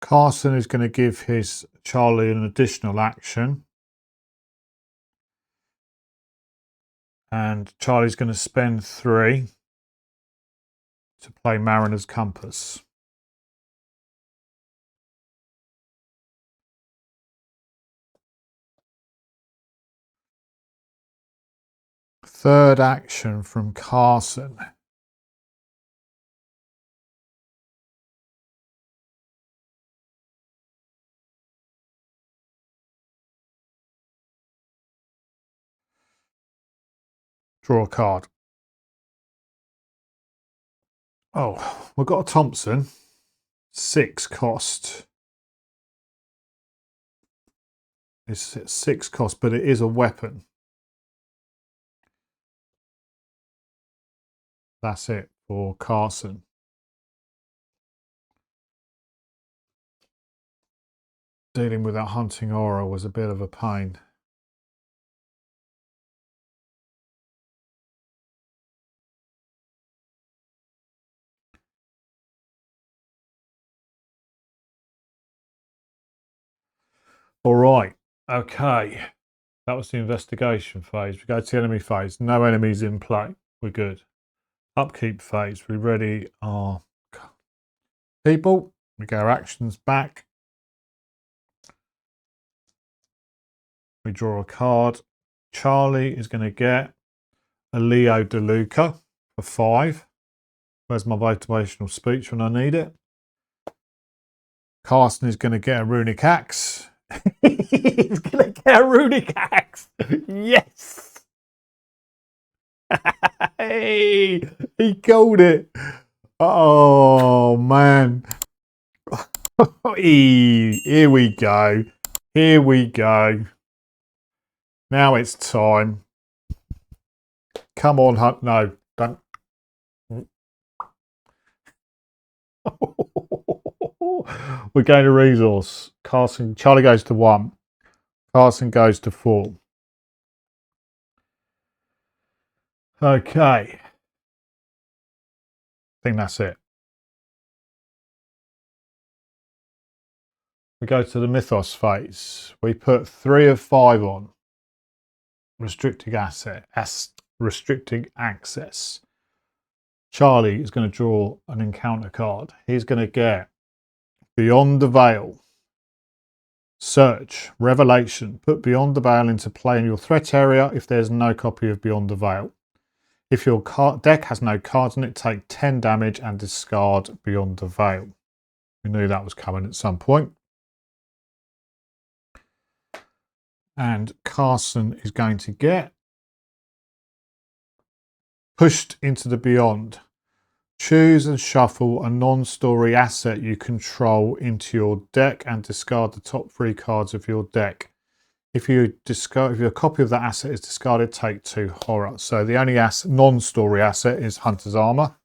A: Carson is going to give his Charlie an additional action. And Charlie's going to spend 3 to play Mariner's Compass. Third action from Carson. Draw a card. Oh, we've got a Thompson. 6 cost. It's 6 cost, but it is a weapon. That's it for Carson. Dealing with that hunting horror was a bit of a pain. All right, okay. That was the investigation phase. We go to the enemy phase. No enemies in play. We're good. Upkeep phase. We ready our people. We get our actions back. We draw a card. Charlie is going to get a Leo DeLuca for 5. Where's my motivational speech when I need it? Carson is going to get a runic axe. He's going to get a runic axe. Yes. Hey, he called it. Oh, man. Here we go. Here we go. Now it's time. Come on, Hunt. No, don't. We're going to resource. Charlie goes to 1. Carson goes to 4. Okay. I think that's it. We go to the mythos phase. We put 3 of 5 on. Restricting access. Charlie is going to draw an encounter card. He's going to get Beyond the Veil. Search, Revelation. Put Beyond the Veil into play in your threat area if there's no copy of Beyond the Veil. If your deck has no cards in it, take 10 damage and discard Beyond the Veil. We knew that was coming at some point. And Carson is going to get Pushed into the Beyond. Choose and shuffle a non-story asset you control into your deck and discard the top 3 cards of your deck. If your copy of that asset is discarded, take 2 horror. So the only non-story asset is Hunter's Armor.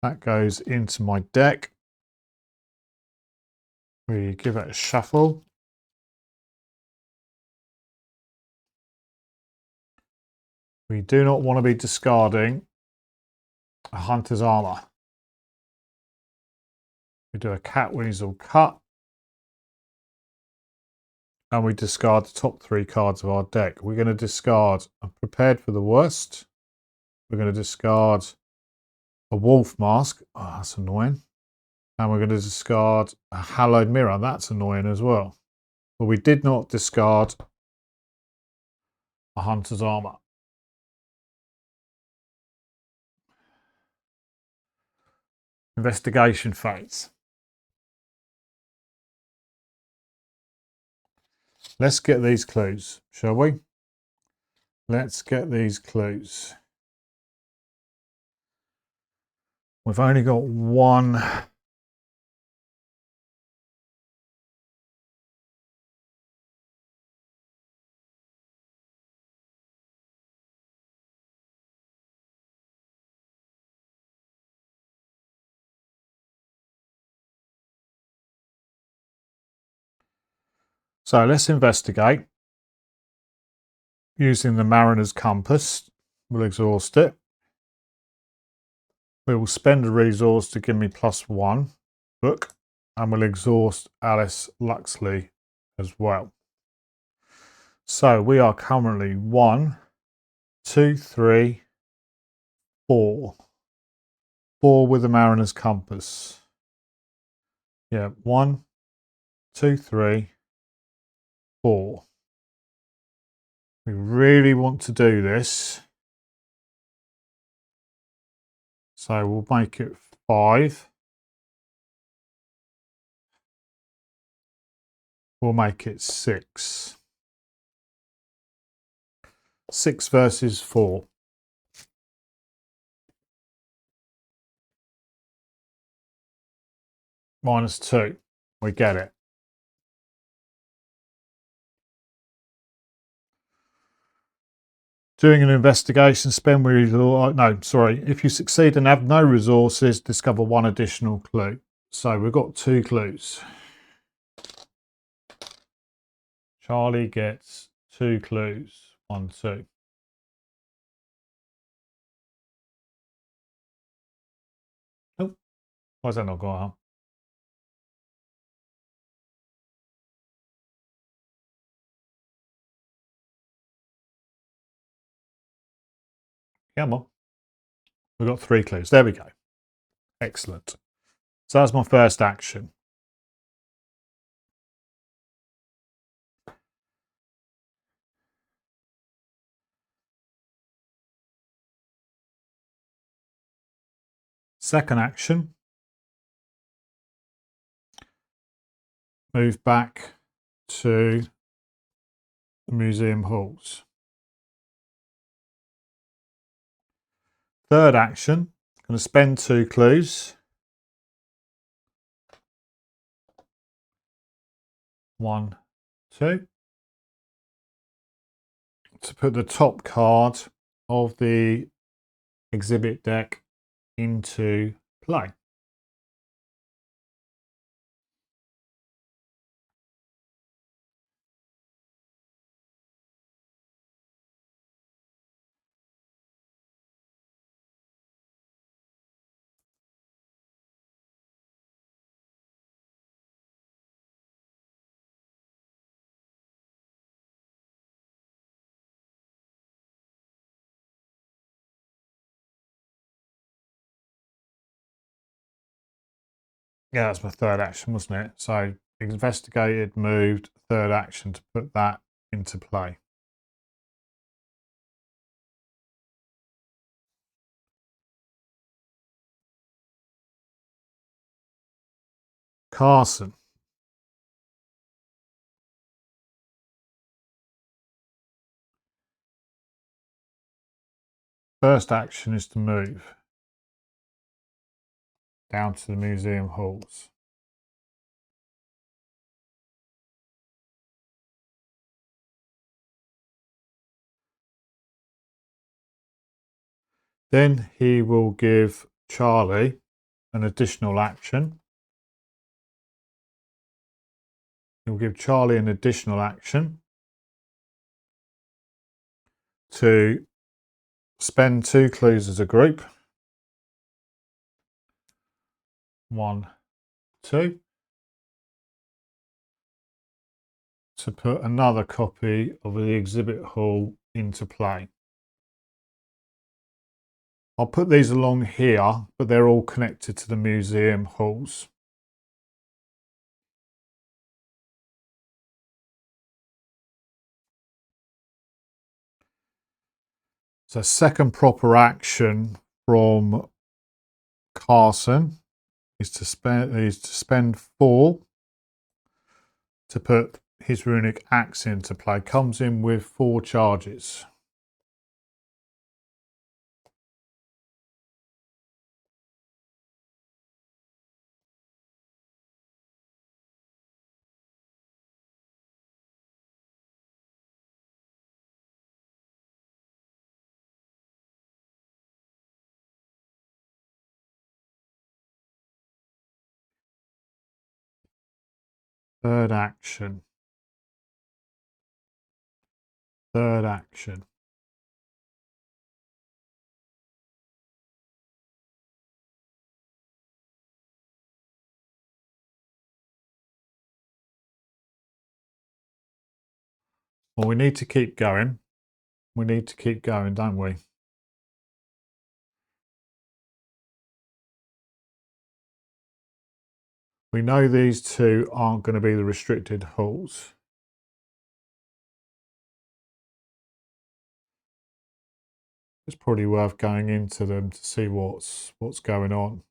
A: That goes into my deck. We give it a shuffle. We do not want to be discarding a Hunter's Armor. We do a Cat Weasel Cut. And we discard the top 3 cards of our deck. We're going to discard I'm Prepared for the Worst. We're going to discard a Wolf Mask. Oh, that's annoying. And we're going to discard a Hallowed Mirror. That's annoying as well. But we did not discard a Hunter's Armor. Investigation phase. Let's get these clues, shall we? Let's get these clues. We've only got one. So let's investigate. Using the Mariner's Compass, we'll exhaust it. We will spend a resource to give me +1 book, and we'll exhaust Alice Luxley as well. So we are currently 1, 2, 3, 4. 4 with the Mariner's Compass. Yeah, 1, 2, 3, 4. We really want to do this. So we'll make it 5. We'll make it 6. 6 versus 4. -2. We get it. Doing an investigation, spend resource. No, sorry. If you succeed and have no resources, discover 1 additional clue. So we've got 2 clues. Charlie gets 2 clues. 1, 2. Oh, why is that not going on? Come on. We've got 3 clues. There we go. Excellent. So that's my first action. Second action. Move back to the museum halls. Third action. Going to spend 2 clues. 1, 2. To put the top card of the exhibit deck into play. Yeah, that's my third action, wasn't it? So investigated, moved, third action to put that into play. Carson. First action is to move down to the museum halls. Then he will give Charlie an additional action. He'll give Charlie an additional action to spend 2 clues as a group. 1, 2. To put another copy of the exhibit hall into play. I'll put these along here, but they're all connected to the museum halls. So second proper action from Carson is to spend 4 to put his runic axe into play. Comes in with 4 charges. Third action. Third action. Well, we need to keep going. We need to keep going, don't we? We know these 2 aren't going to be the restricted halls. It's probably worth going into them to see what's going on.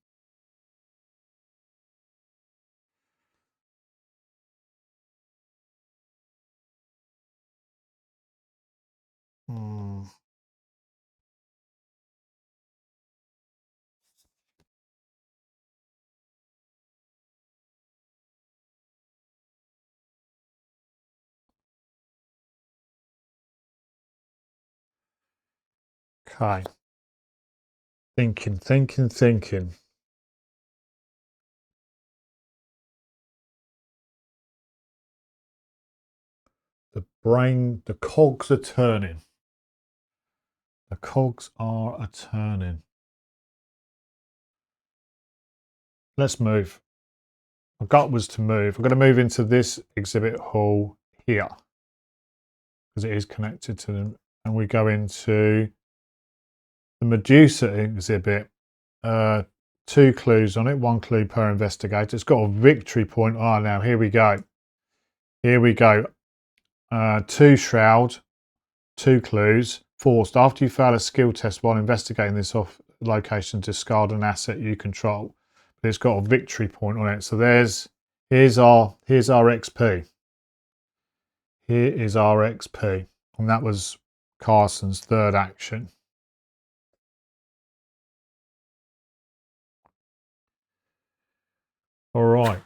A: Okay. Thinking. The cogs are turning. The cogs are a turning. Let's move. My gut was to move. I'm going to move into this exhibit hall here because it is connected to them. And we go into the Medusa exhibit. 2 clues on it, 1 clue per investigator. It's got a victory point. Oh, now here we go. Here we go. 2 shroud, 2 clues. Forced. After you fail a skill test while investigating this off location, discard an asset you control. But it's got a victory point on it. So here's our XP. Here is our XP. And that was Carson's third action. All right.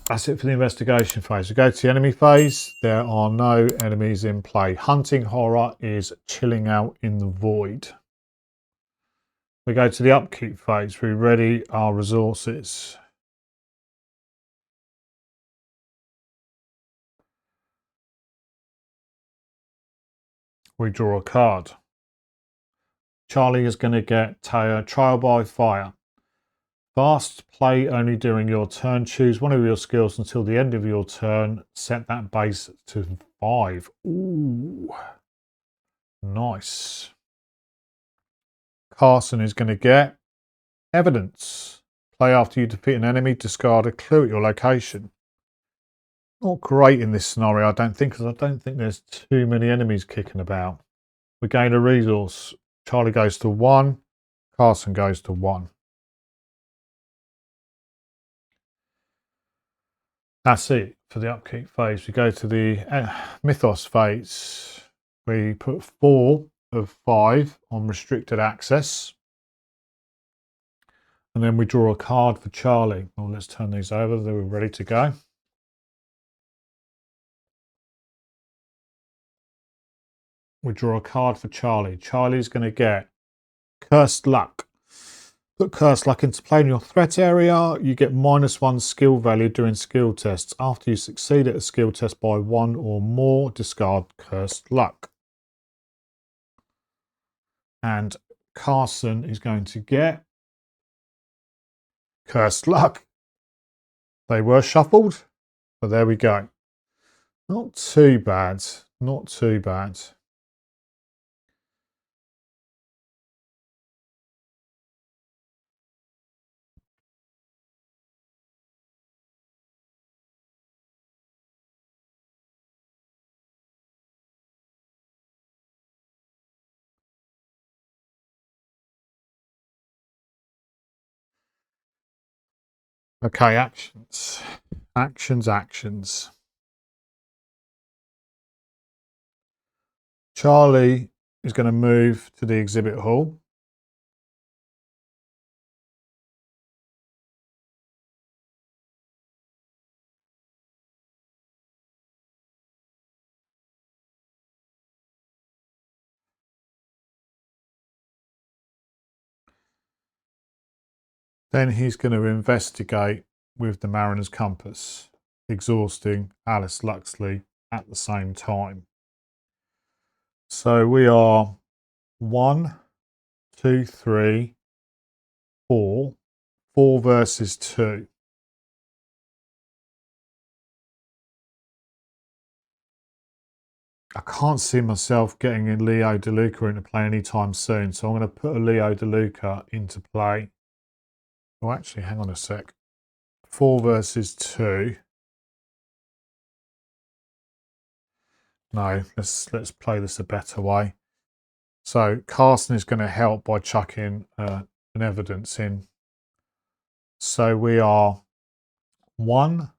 A: That's it for the investigation phase. We go to the enemy phase. There are no enemies in play. Hunting horror is chilling out in the void. We go to the upkeep phase. We ready our resources. We draw a card. Charlie is going to get trial by fire. Fast play only during your turn. Choose one of your skills until the end of your turn. Set that base to 5. Ooh, nice. Carson is going to get evidence. Play after you defeat an enemy, discard a clue at your location. Not great in this scenario, I don't think, because I don't think there's too many enemies kicking about. We gain a resource. Charlie goes to 1. Carson goes to 1. That's it for the upkeep phase. We go to the mythos phase. We put 4 of 5 on restricted access. And then we draw a card for Charlie. Well, let's turn these over. We're ready to go. We draw a card for Charlie. Charlie's going to get Cursed Luck. Put Cursed Luck into play in your threat area. You get -1 skill value during skill tests. After you succeed at a skill test by 1 or more, discard Cursed Luck. And Carson is going to get Cursed Luck. They were shuffled, but there we go. Not too bad. Not too bad. Okay, actions. Actions. Charlie is going to move to the exhibit hall. Then he's going to investigate with the Mariner's Compass, exhausting Alice Luxley at the same time. So we are 1, 2, 3, 4. 4 versus 2. I can't see myself getting a Leo DeLuca into play anytime soon, so I'm going to put a Leo DeLuca into play. Oh, actually, hang on a sec. 4 versus 2. No, let's play this a better way. So Carson is going to help by chucking an evidence in. So we are 1,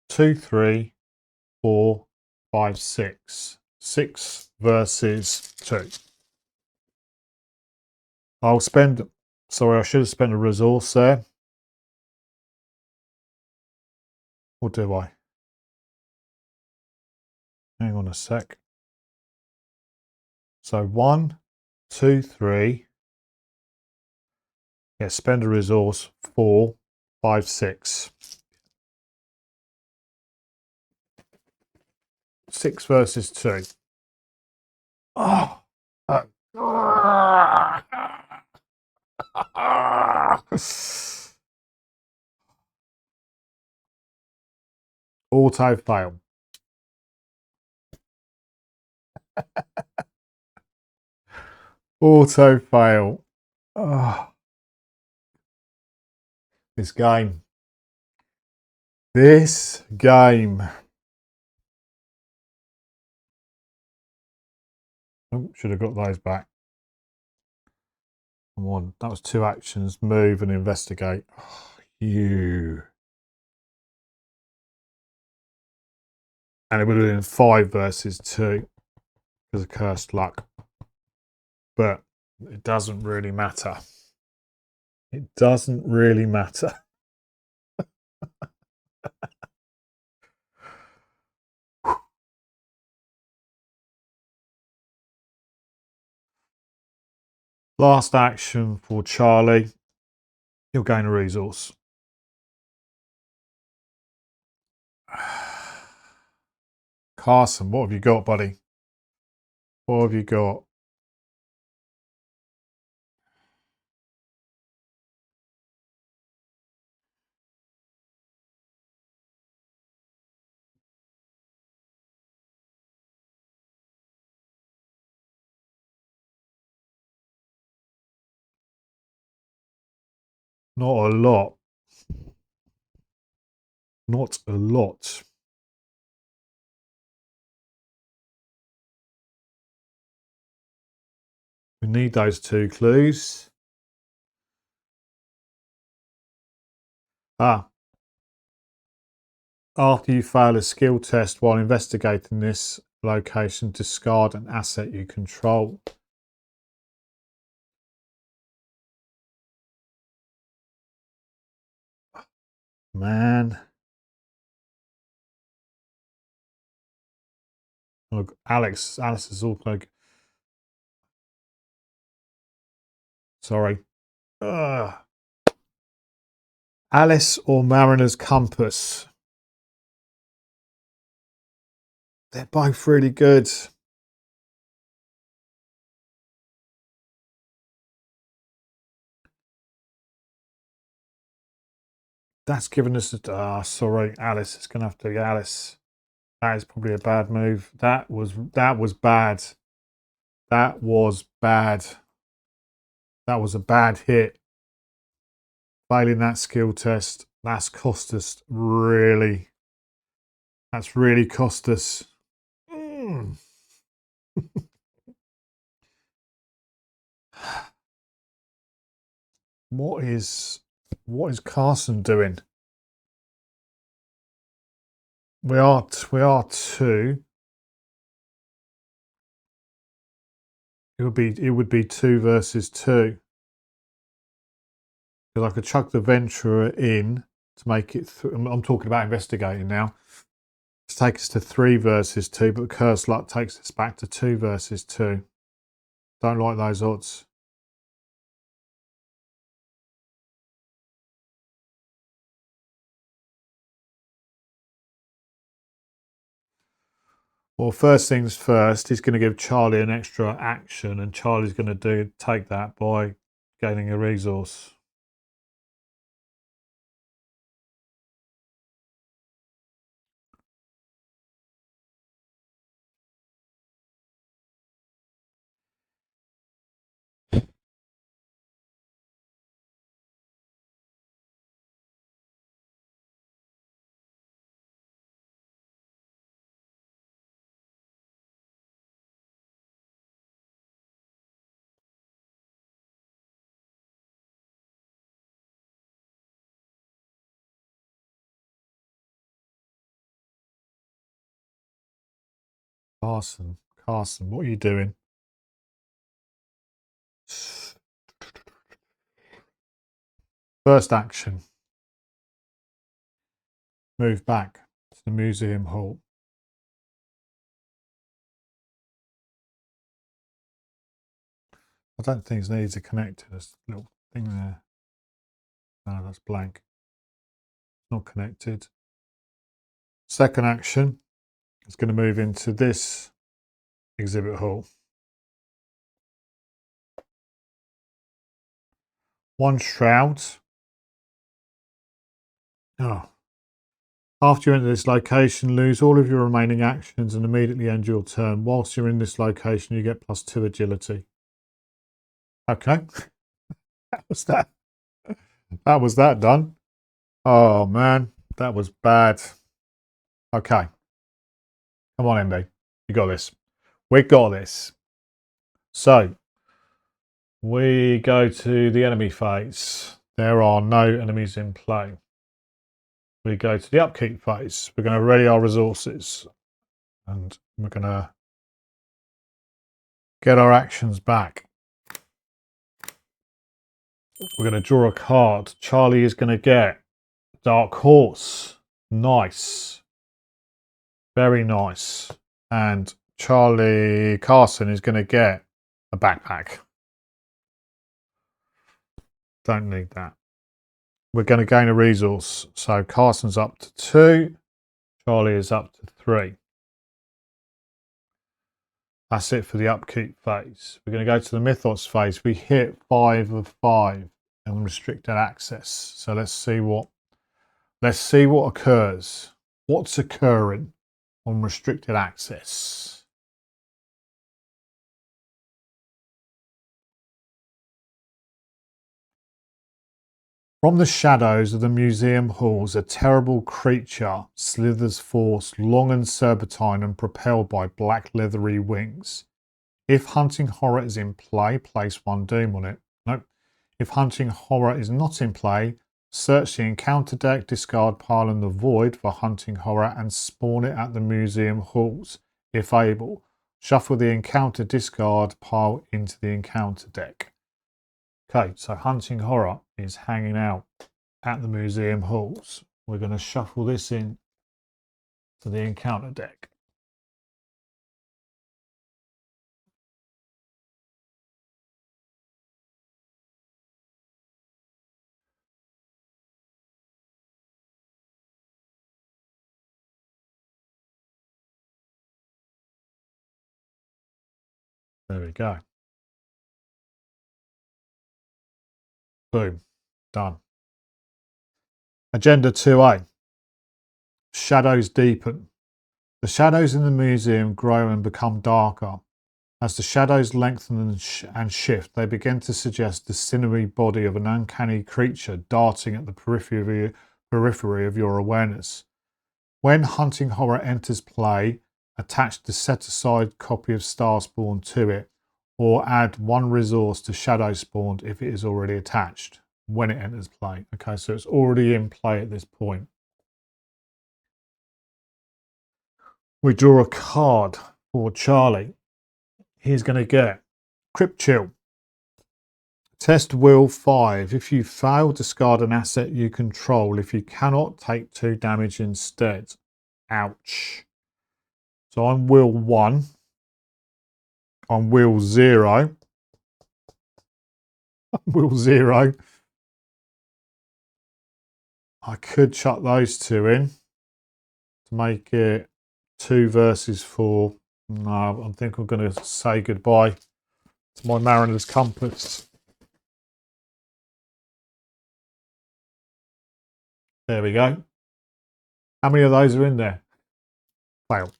A: 2, 3, 4, 5, 6. 6 versus 2. I'll spend. Sorry, I should have spent a resource there. Or do I? Hang on a sec. So 1, 2, 3. Yeah, spend a resource. 4, 5, 6. 6 versus 2. Oh. Auto fail. Auto fail. Oh. This game. This game. Oh, should have got those back. Come on, that was 2 actions. Move and investigate. Oh, you. And it would have been 5 versus 2 because of Cursed Luck. But it doesn't really matter. It doesn't really matter. Last action for Charlie. He'll gain a resource. Carson, what have you got, buddy? What have you got? Not a lot. Not a lot. We need those 2 clues. Ah. After you fail a skill test while investigating this location, discard an asset you control. Man. Look, Alice is all like... Sorry. Ugh. Alice or Mariner's Compass. They're both really good. That's given us a... sorry, Alice. It's going to have to be Alice. That is probably a bad move. That was bad. That was bad. That was a bad hit. Failing that skill test. That's cost us really. That's really cost us. What is Carson doing? We are 2. It would be 2 versus 2. Because I could chuck the venturer in to make it. I'm talking about investigating now. To take us to 3 versus 2, but Curse Luck takes us back to 2 versus 2. Don't like those odds. Well, first things first, he's going to give Charlie an extra action, and Charlie's going to take that by gaining a resource. Carson, what are you doing? First action. Move back to the museum hall. I don't think it needs to connect to this little thing there. No, that's blank. Not connected. Second action is going to move into this exhibit hall. 1 shroud. Oh. After you enter this location, lose all of your remaining actions and immediately end your turn. Whilst you're in this location, you get +2 agility. Okay. That was that. That was that done. Oh man, that was bad. Okay. Come on, MB. You got this. We got this. So, we go to the enemy phase. There are no enemies in play. We go to the upkeep phase. We're going to ready our resources. And we're going to get our actions back. We're going to draw a card. Charlie is going to get Dark Horse. Nice. Very nice. And Charlie Carson is going to get a backpack. Don't need that. We're going to gain a resource. So Carson's up to 2. Charlie is up to 3. That's it for the upkeep phase. We're going to go to the mythos phase. We hit 5 of 5 and restricted access. So let's see what occurs. What's occurring on restricted access? From the shadows of the museum halls, a terrible creature slithers forth, long and serpentine and propelled by black leathery wings. If hunting horror is in play, place one doom on it. Nope. If hunting horror is not in play, search the encounter deck, discard pile in the void for hunting horror and spawn it at the museum halls. If able, shuffle the encounter discard pile into the encounter deck. Okay, so hunting horror is hanging out at the museum halls. We're going to shuffle this in to the encounter deck. There we go. Boom. Done. Agenda 2A. Shadows deepen. The shadows in the museum grow and become darker. As the shadows lengthen and shift, they begin to suggest the sinewy body of an uncanny creature darting at the periphery of your awareness. When hunting horror enters play, attach the set-aside copy of Starspawn to it, or add one resource to Shadow Spawned if it is already attached when it enters play. Okay, so it's already in play at this point. We draw a card for Charlie. He's going to get Crypt Chill. Test Will 5. If you fail, discard an asset you control. If you cannot, take 2 damage instead. Ouch. So I'm Will 1. I'm Will 0. Will 0. I could chuck those 2 in to make it 2 versus 4. No, I think I'm going to say goodbye to my Mariner's Compass. There we go. How many of those are in there? Fail.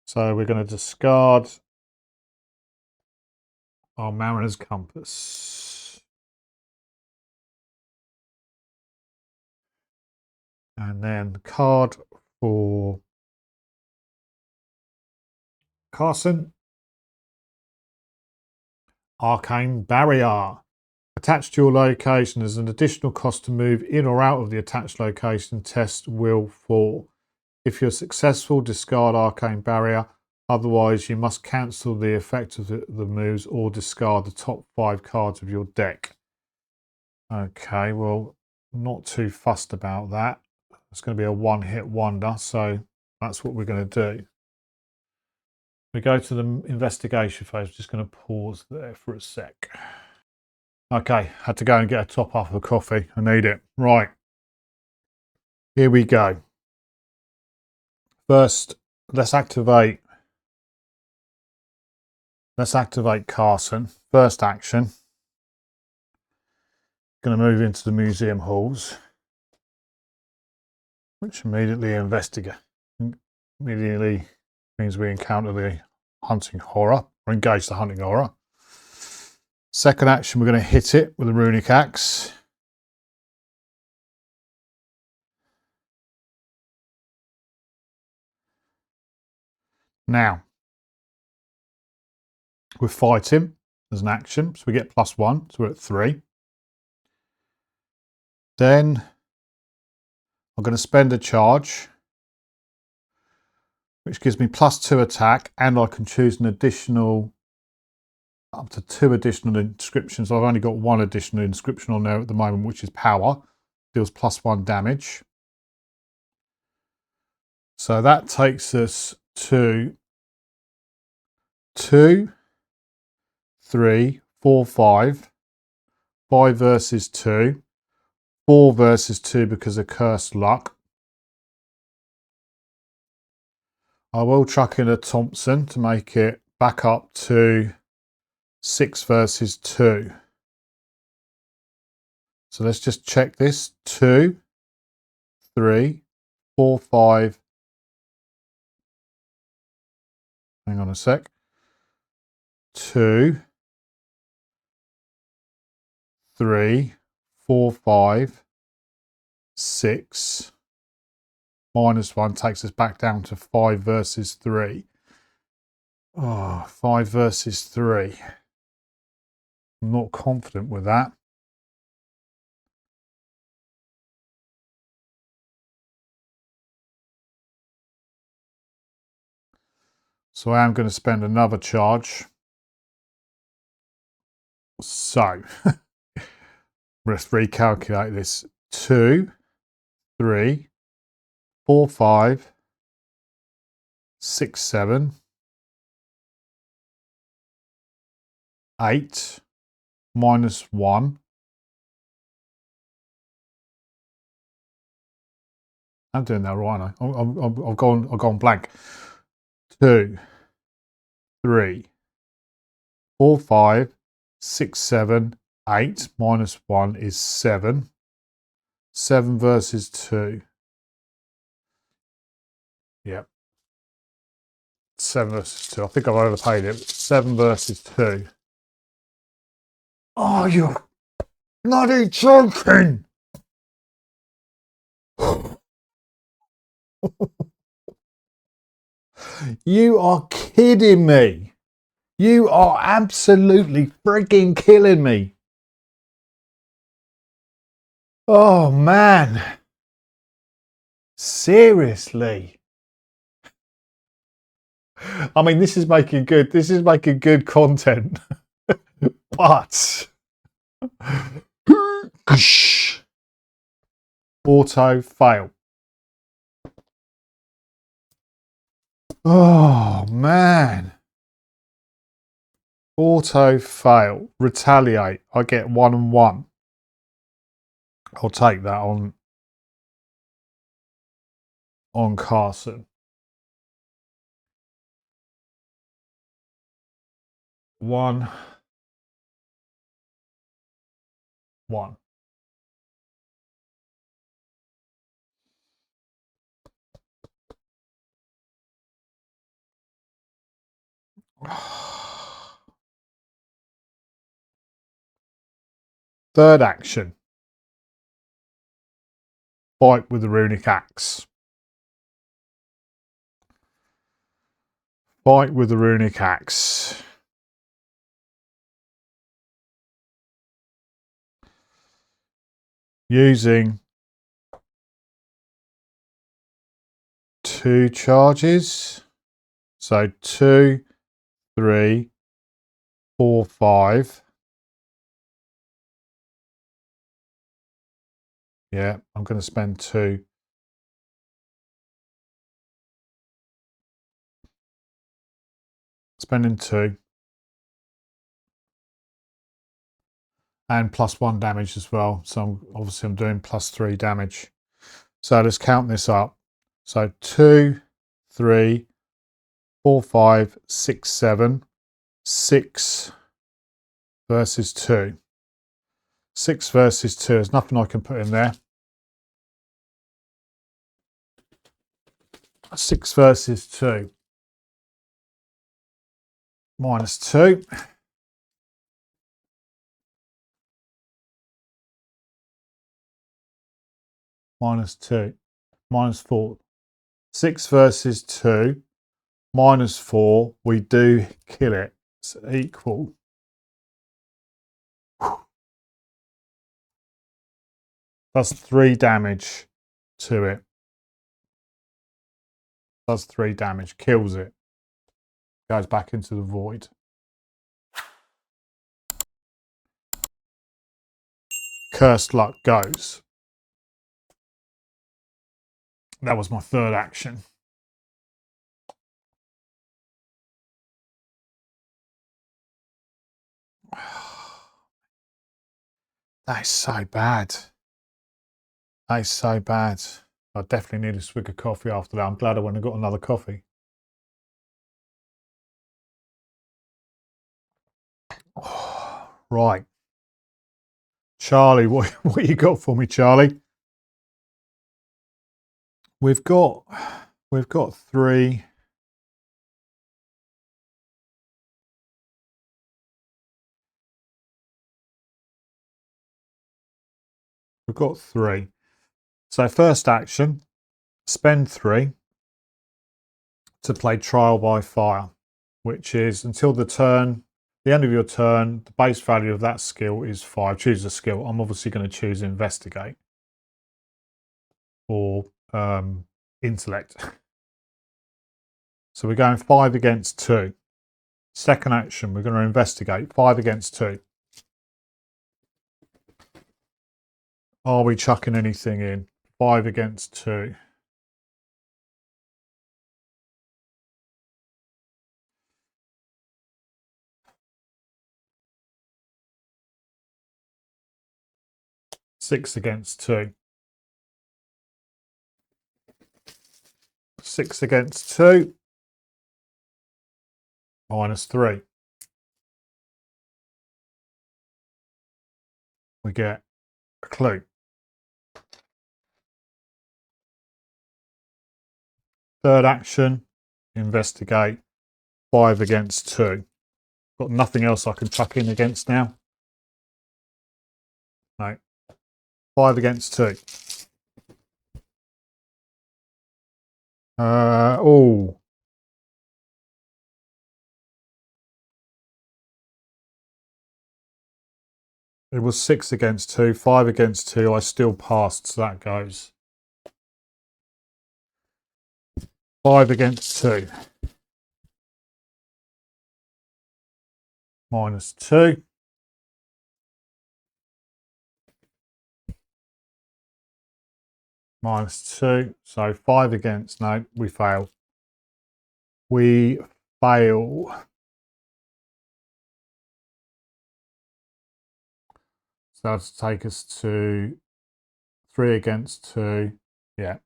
A: So we're going to discard our Mariner's Compass. And then the card for Carson. Arcane Barrier. Attached to your location as an additional cost to move in or out of the attached location. Test Will 4. If you're successful, discard Arcane Barrier. Otherwise, you must cancel the effect of the moves or discard the top 5 cards of your deck. Okay, well, not too fussed about that. It's going to be a one-hit wonder, so that's what we're going to do. We go to the investigation phase. Just going to pause there for a sec. Okay, had to go and get a top off of the coffee. I need it. Right. Here we go. First, let's activate Carson. First action. Going to move into the museum halls, which immediately means we encounter the hunting horror, or engage the hunting horror. Second action, we're going to hit it with a runic axe. Now, we're fighting as an action, so we get +1, so we're at 3. Then I'm going to spend a charge, which gives me +2 attack, and I can choose an additional, up to 2 additional inscriptions. I've only got 1 additional inscription on there at the moment, which is power. Deals +1 damage. So that takes us to 2, 3, 4, 5. 5 versus 2. 4 versus 2 because of cursed luck. I will chuck in a Thompson to make it back up to 6 versus 2. So let's just check this. 2, 3, 4, 5. Hang on a sec. 2, 3, 4, 5, 6. -1 takes us back down to 5 versus 3. Oh, 5 versus 3. I'm not confident with that. So I am going to spend another charge. So let's recalculate this. 2, 3, 4, 5, 6, 7, 8, -1. I'm doing that right. I've gone blank. 2, 3, 4, 5, 6, 7, 8. -1 is 7. 7 versus 2. Yep. 7 versus 2. I think I've overpaid it. 7 versus 2. Oh, you're bloody joking! You are kidding me. You are absolutely freaking killing me. Oh, man. Seriously. I mean, this is making good content. But auto fail. Oh, man. Auto fail. Retaliate. I get 1 and 1. I'll take that on Carson. 1, 1. Third action. Fight with the runic axe. Fight with the runic axe. Using 2 charges. So 2, 3, 4, 5. Yeah, I'm going to spend 2. Spending 2. And +1 damage as well. So obviously I'm doing +3 damage. So let's count this up. So 2, 3, 4, 5, 6, 7. 6 versus 2. 6 versus 2. There's nothing I can put in there. 6 versus 2. -2. -2. -4. 6 versus 2. -4. We do kill it. It's equal. That's 3 damage to it. Does 3 damage. Kills it. Goes back into the void. Cursed luck goes. That was my third action. That is so bad. That is so bad. I definitely need a swig of coffee after that. I'm glad I went and got another coffee. Right. Charlie, what you got for me, Charlie? We've got 3. We've got 3. So first action, spend 3 to play Trial by Fire, which is until the end of your turn, the base value of that skill is 5. Choose a skill. I'm obviously going to choose Investigate or Intellect. So we're going 5 against 2. Second action, we're going to investigate 5 against 2. Are we chucking anything in? 5 against 2. Six against 2. 6 against 2. -3. We get a clue. Third action, investigate 5 against 2. Got nothing else I can chuck in against now. No. 5 against 2. Oh. It was 6 against 2, 5 against 2. I still passed, so that goes. 5 against 2. -2. -2. So 5 against, no, we fail. We fail. So that's take us to 3 against 2. Yeah.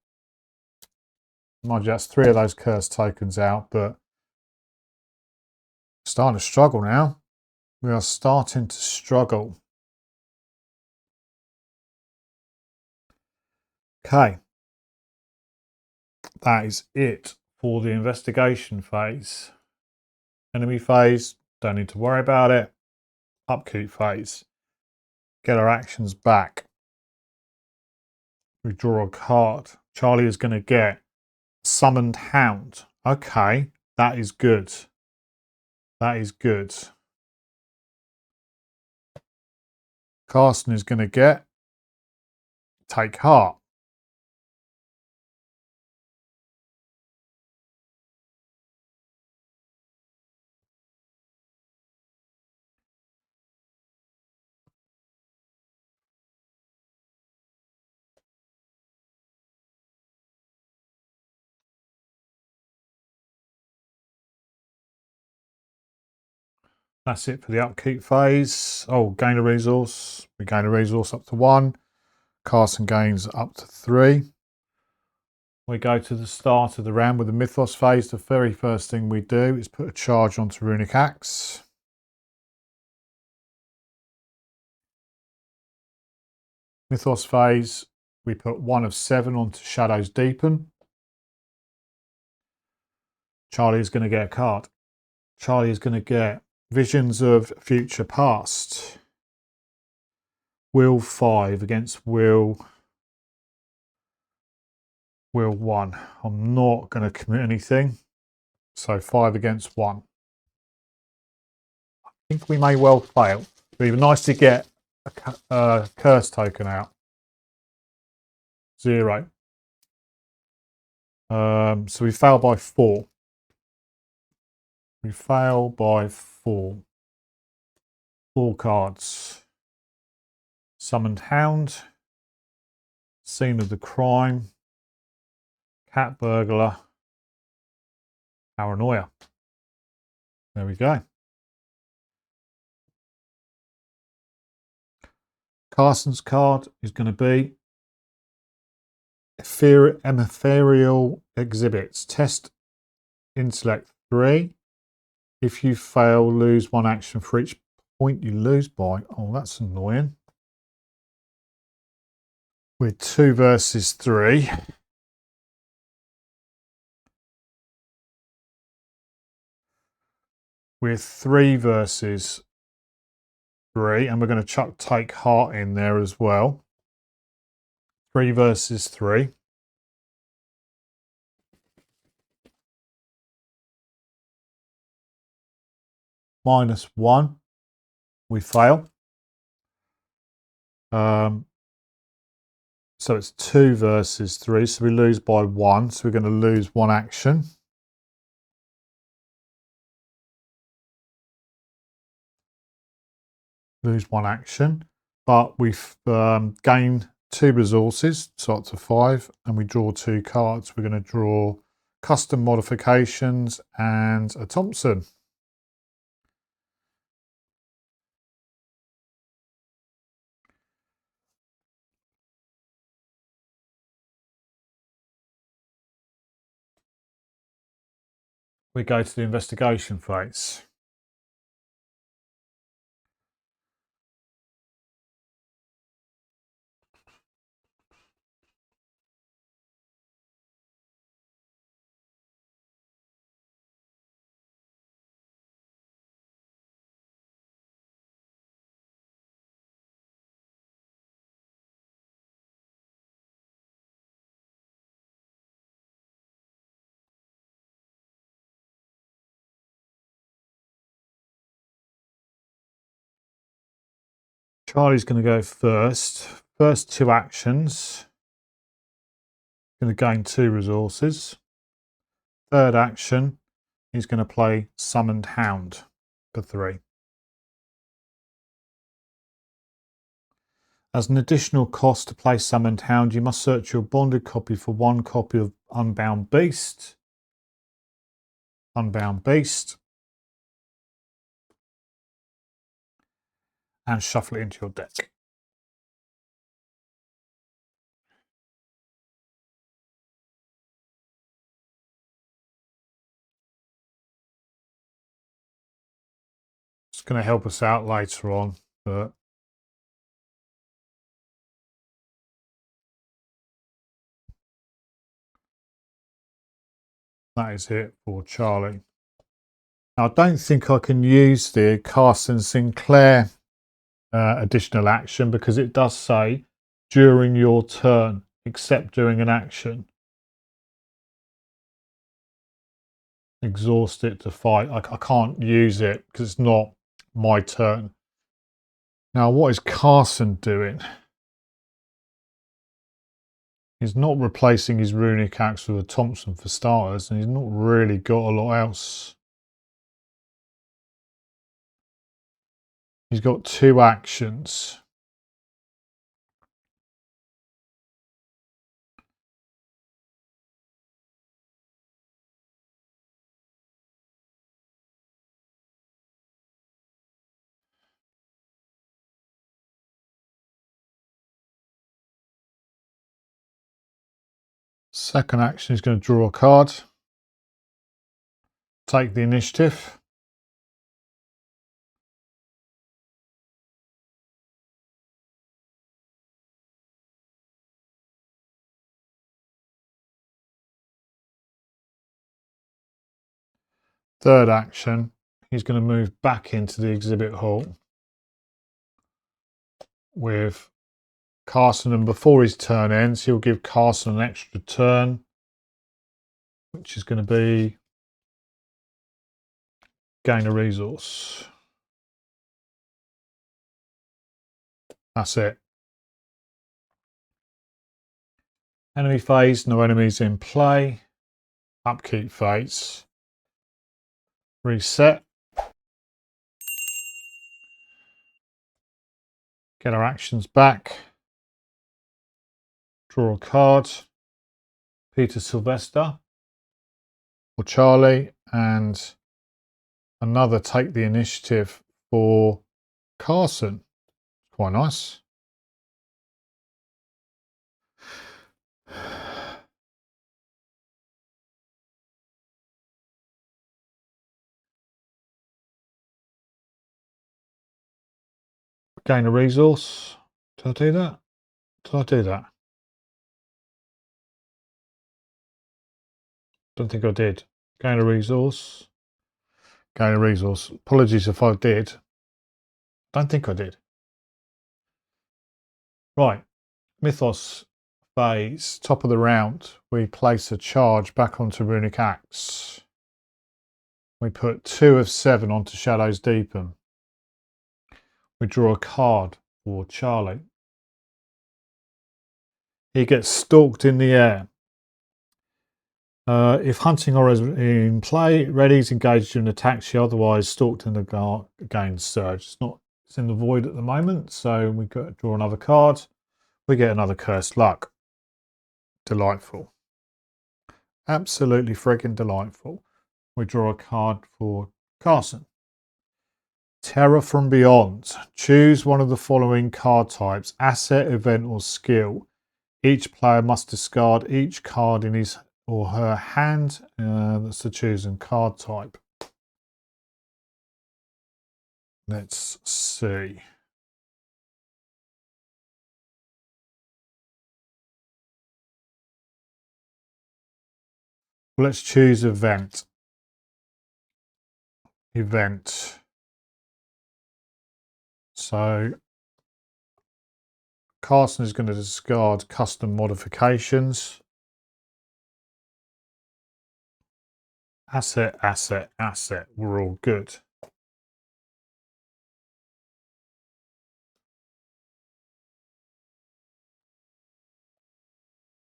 A: Mind you, that's 3 of those cursed tokens out, but starting to struggle now. We are starting to struggle. Okay. That is it for the investigation phase. Enemy phase, don't need to worry about it. Upkeep phase. Get our actions back. We draw a card. Charlie is going to get Summoned Hound. Okay, that is good. That is good. Carson is going to get Take Heart. That's it for the upkeep phase. Oh, gain a resource. We gain a resource up to 1. Carson gains up to 3. We go to the start of the round with the mythos phase. The very first thing we do is put a charge onto Runic Axe. Mythos phase, we put 1 of 7 onto Shadows Deepen. Charlie is going to get a card. Charlie is going to get Visions of Future Past. Will 5 against Will 1. I'm not going to commit anything. So 5 against 1. I think we may well fail. It would be nice to get a curse token out. 0. So we fail by 4. We fail by 4. 4 cards. Summoned Hound. Scene of the Crime. Cat Burglar. Paranoia. There we go. Carson's card is going to be Ethereal Exhibits. Test Intellect 3. If you fail, lose 1 action for each point you lose by. Oh, that's annoying. We're 2 versus 3. We're 3 versus 3, and we're going to chuck Take Heart in there as well. 3 versus 3. -1. We fail. So it's 2 versus 3. So we lose by 1. So we're going to lose 1 action. Lose 1 action. But we've gained 2 resources, so up to 5, and we draw 2 cards. We're going to draw custom modifications and a Thompson. We go to the investigation phase. Charlie's going to go first. First 2 actions. Going to gain 2 resources. Third action, he's going to play Summoned Hound for 3. As an additional cost to play Summoned Hound, you must search your bonded copy for 1 copy of Unbound Beast. Unbound Beast. And shuffle it into your deck. It's going to help us out later on, but that is it for Charlie. Now, I don't think I can use the Carson Sinclair additional action because it does say during your turn, except during an action. Exhaust it to fight. I can't use it because it's not my turn. Now, what is Carson doing? He's not replacing his runic axe with a Thompson for starters, and he's not really got a lot else. He's got 2 actions. Second action, he's going to draw a card. Take the initiative. Third action, he's going to move back into the exhibit hall with Carson, and before his turn ends, he'll give Carson an extra turn, which is going to be gain a resource. That's it. Enemy phase, no enemies in play. Upkeep phase. Reset. Get our actions back. Draw a card. Peter Sylvester or Charlie, and another take the initiative for Carson. Quite nice. Gain a resource. Did I do that? Did I do that? Don't think I did. Gain a resource. Gain a resource. Apologies if I did. Don't think I did. Right. Mythos phase, top of the round, we place a charge back onto Runic Axe. We put 2 of 7 onto Shadows Deepen. We draw a card for Charlie. He gets stalked in the air. If Hunting Horror is in play, ready to engage during attacks, you otherwise stalked in the gain surge. It's in the void at the moment, so we got to draw another card. We get another Cursed Luck. Delightful. Absolutely friggin' delightful. We draw a card for Carson. Terror from Beyond. Choose one of the following card types: asset, event, or skill. Each player must discard each card in his or her hand. That's the chosen card type. Let's see. Let's choose event. Event. So Carson is going to discard custom modifications. Asset, asset, asset. We're all good.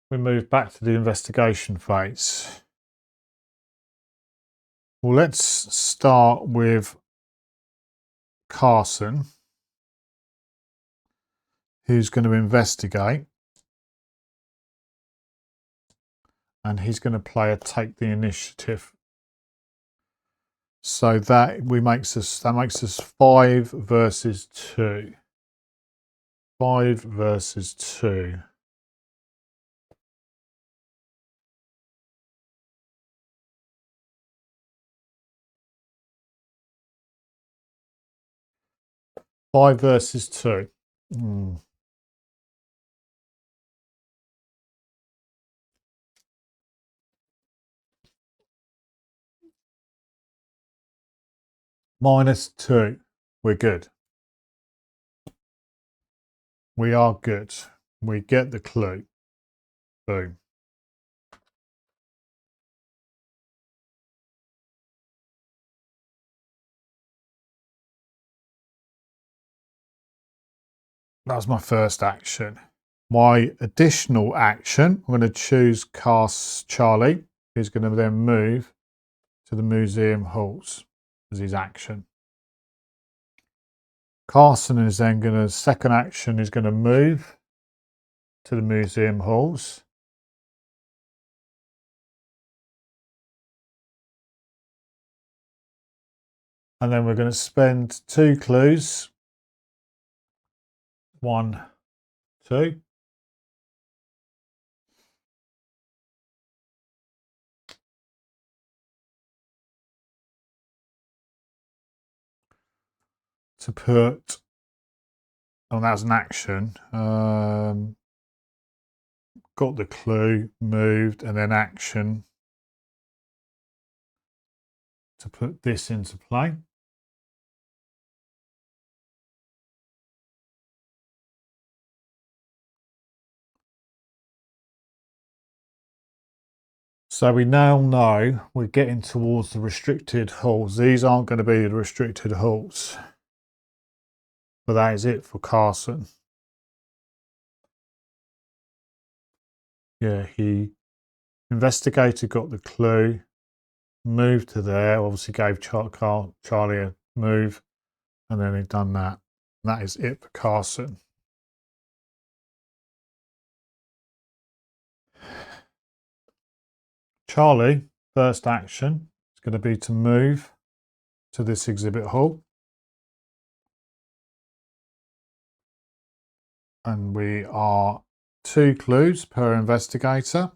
A: We move back to the investigation phase. Well, let's start with Carson, who's going to investigate. And he's going to play a take the initiative. So that makes us 5 versus 2. 5 versus 2. Five versus 2. -2. We're good. We are good. We get the clue. Boom. That was my first action. My additional action, I'm going to choose cast Charlie, who's going to then move to the museum halls as his action. Carson is then going to, second action is going to move to the museum halls. And then we're going to spend 2 clues. 1, 2. To put, oh, that was an action. Got the clue, moved, and then action to put this into play. So we now know we're getting towards the restricted halls. These aren't going to be the restricted halls. But that is it for Carson. Yeah, he investigated, got the clue, moved to there, obviously gave Charlie a move, and then he'd done that. And that is it for Carson. Charlie, first action is going to be to move to this exhibit hall. And we are 2 clues per investigator.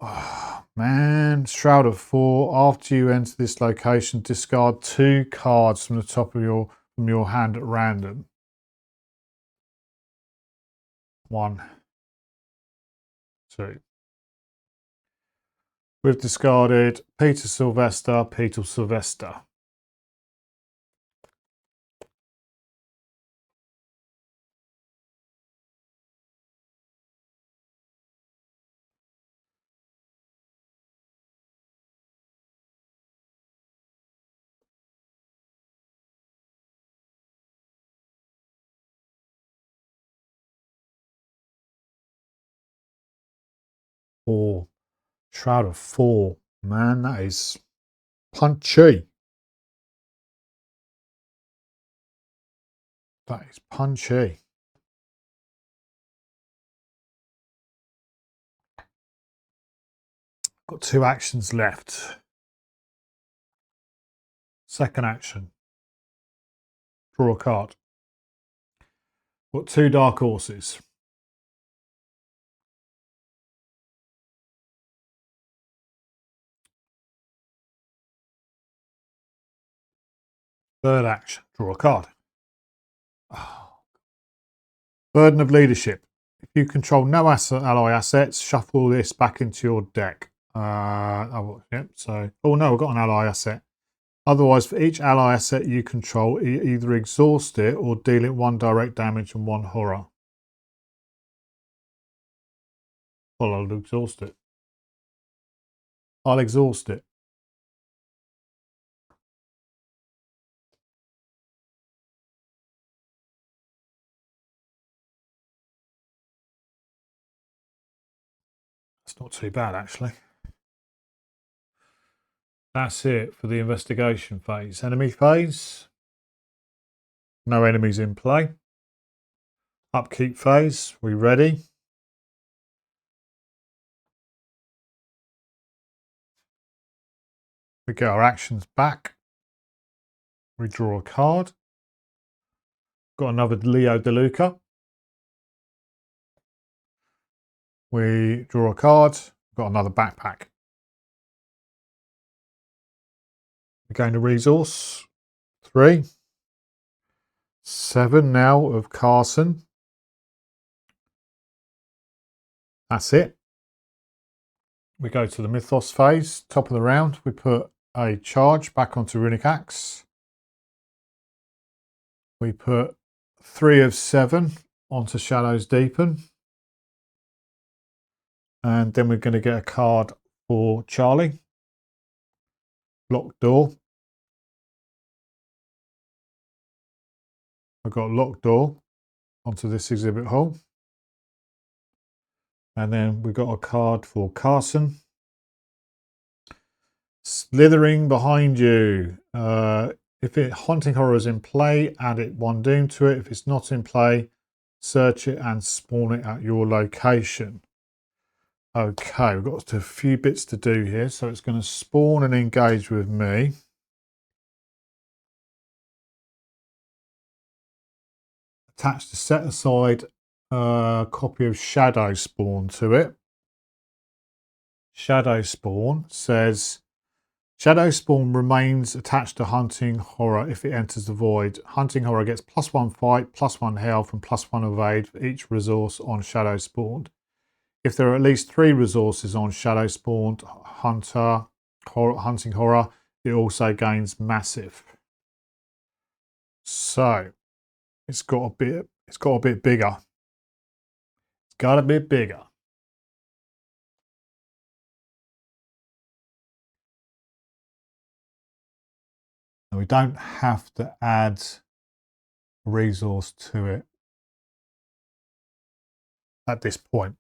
A: Oh, man, Shroud of 4. After you enter this location, discard 2 cards from the top of your hand at random. 1, 2. We've discarded Peter Sylvester, Peter Sylvester. 4. Shroud of 4. Man, that is punchy. That is punchy. Got 2 actions left. Second action. Draw a card. Got 2 dark horses. Third action. Draw a card. Oh. Burden of leadership. If you control no ally assets, shuffle this back into your deck. Yep. So, oh no, I've got an ally asset. Otherwise, for each ally asset you control, either exhaust it or deal it 1 direct damage and 1 horror. Well, I'll exhaust it. I'll exhaust it. That's not too bad, actually. That's it for the investigation phase. Enemy phase. No enemies in play. Upkeep phase. We ready? We get our actions back. We draw a card. Got another Leo DeLuca. We draw a card. Got another backpack. We're going to resource. 3. 7 now of Carson. That's it. We go to the mythos phase. Top of the round, we put a charge back onto Runic Axe. We put 3 of 7 onto Shadows Deepen. And then we're going to get a card for Charlie. Locked door. I've got locked door onto this exhibit hall. And then we've got a card for Carson. Slithering behind you. If Haunting Horror is in play, add it 1 doom to it. If it's not in play, search it and spawn it at your location. Okay, we've got a few bits to do here. So it's going to spawn and engage with me. Attach the set aside copy of Shadow Spawn to it. Shadow Spawn says, Shadow Spawn remains attached to Hunting Horror if it enters the void. Hunting Horror gets +1 fight, +1 health, and +1 evade for each resource on Shadow Spawned. If there are at least 3 resources on Shadow Spawned Hunting Horror, it also gains massive. So it's got a bit bigger. It's got a bit bigger. And we don't have to add a resource to it at this point.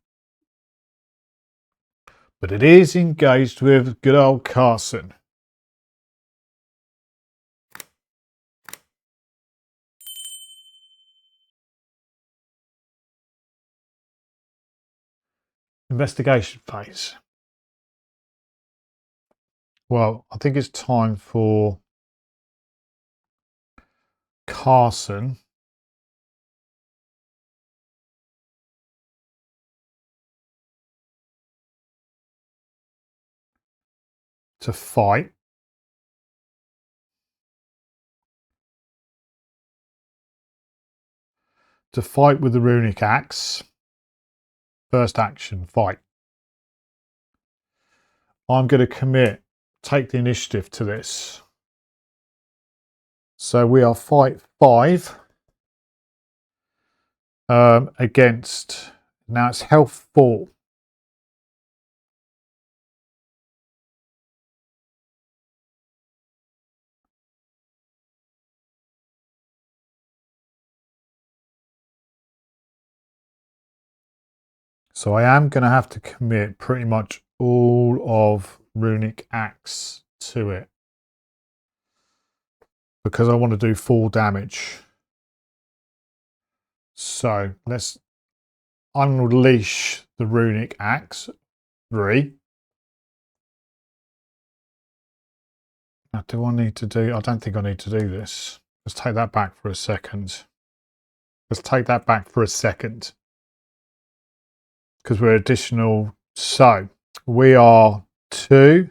A: But it is engaged with good old Carson. Investigation phase. Well, I think it's time for Carson to fight. To fight with the Runic Axe. First action, fight. I'm going to take the initiative to this. So we are fight 5 against, now it's health 4. So I am going to have to commit pretty much all of Runic Axe to it, because I want to do full damage. So let's unleash the Runic Axe. 3. Now, do I need to do... I don't think I need to do this. Let's take that back for a second. Let's take that back for a second. Because we're additional. So we are 2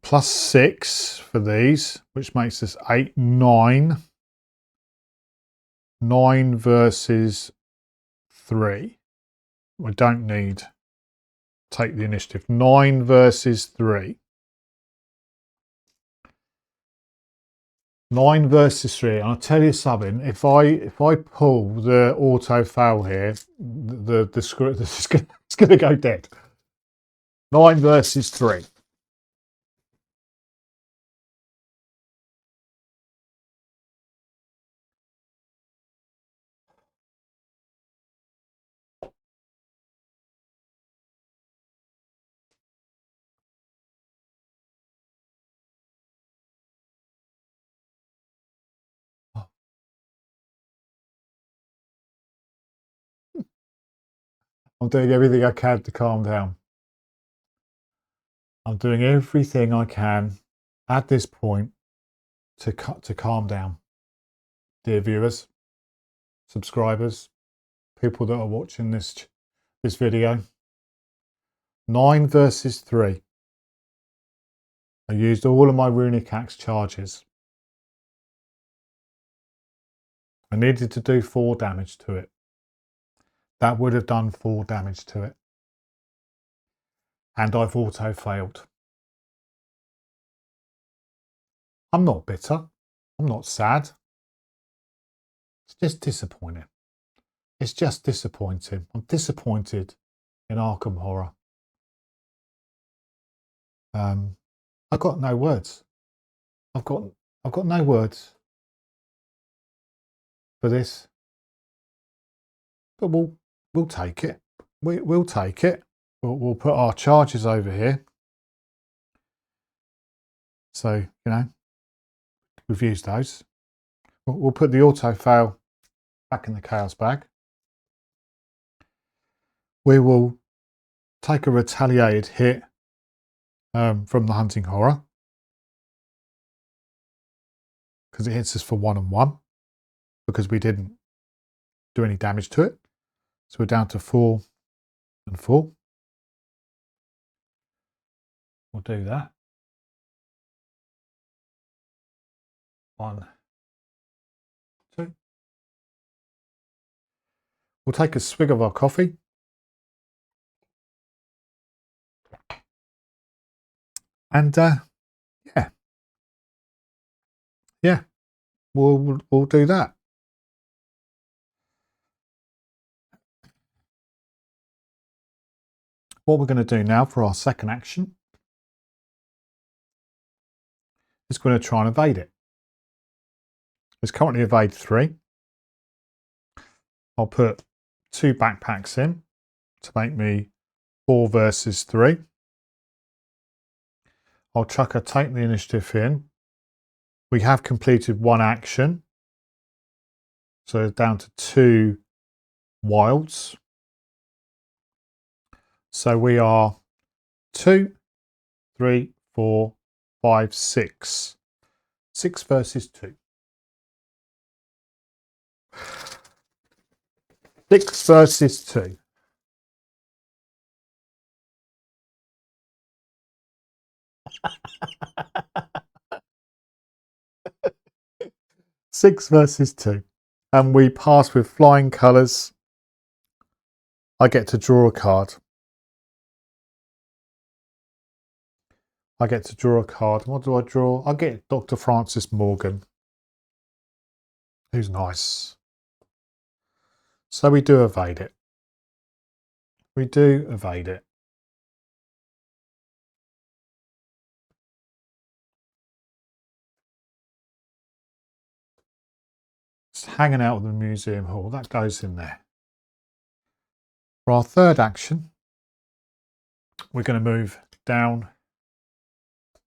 A: plus 6 for these, which makes us 8, 9. 9 versus 3. We don't need take the initiative. 9 versus 3. 9 versus 3. And I'll tell you something. If I pull the auto fail here, the script is going to go dead. 9 versus 3. I'm doing everything I can to calm down. I'm doing everything I can at this point to calm down. Dear viewers, subscribers, people that are watching this video. 9 versus 3. I used all of my Runic Axe charges. I needed to do 4 damage to it. That would have done 4 damage to it. And I've auto failed. I'm not bitter. I'm not sad. It's just disappointing. It's just disappointing. I'm disappointed in Arkham Horror. I've got no words. I've got no words for this. But we'll take it. We'll take it. We'll put our charges over here. So, you know, we've used those. We'll put the auto fail back in the chaos bag. We will take a retaliated hit from the hunting horror, because it hits us for 1 and 1, because we didn't do any damage to it. So we're down to 4 and 4. We'll do that. 1, 2. We'll take a swig of our coffee. And yeah, we'll do that. What we're going to do now for our second action is going to try and evade it. It's currently evade 3. I'll put 2 backpacks in to make me 4 versus 3. I'll chuck a take the initiative in. We have completed 1 action, so down to 2 wilds. So we are 2, 3, 4, 5, 6. 6 versus 2. 6 versus 2. Six versus 2. And we pass with flying colours. I get to draw a card. I get to draw a card. What do I draw? I get Dr. Francis Morgan, who's nice. So we do evade it. We do evade it. Just hanging out of the museum hall. That goes in there. For our third action, we're going to move down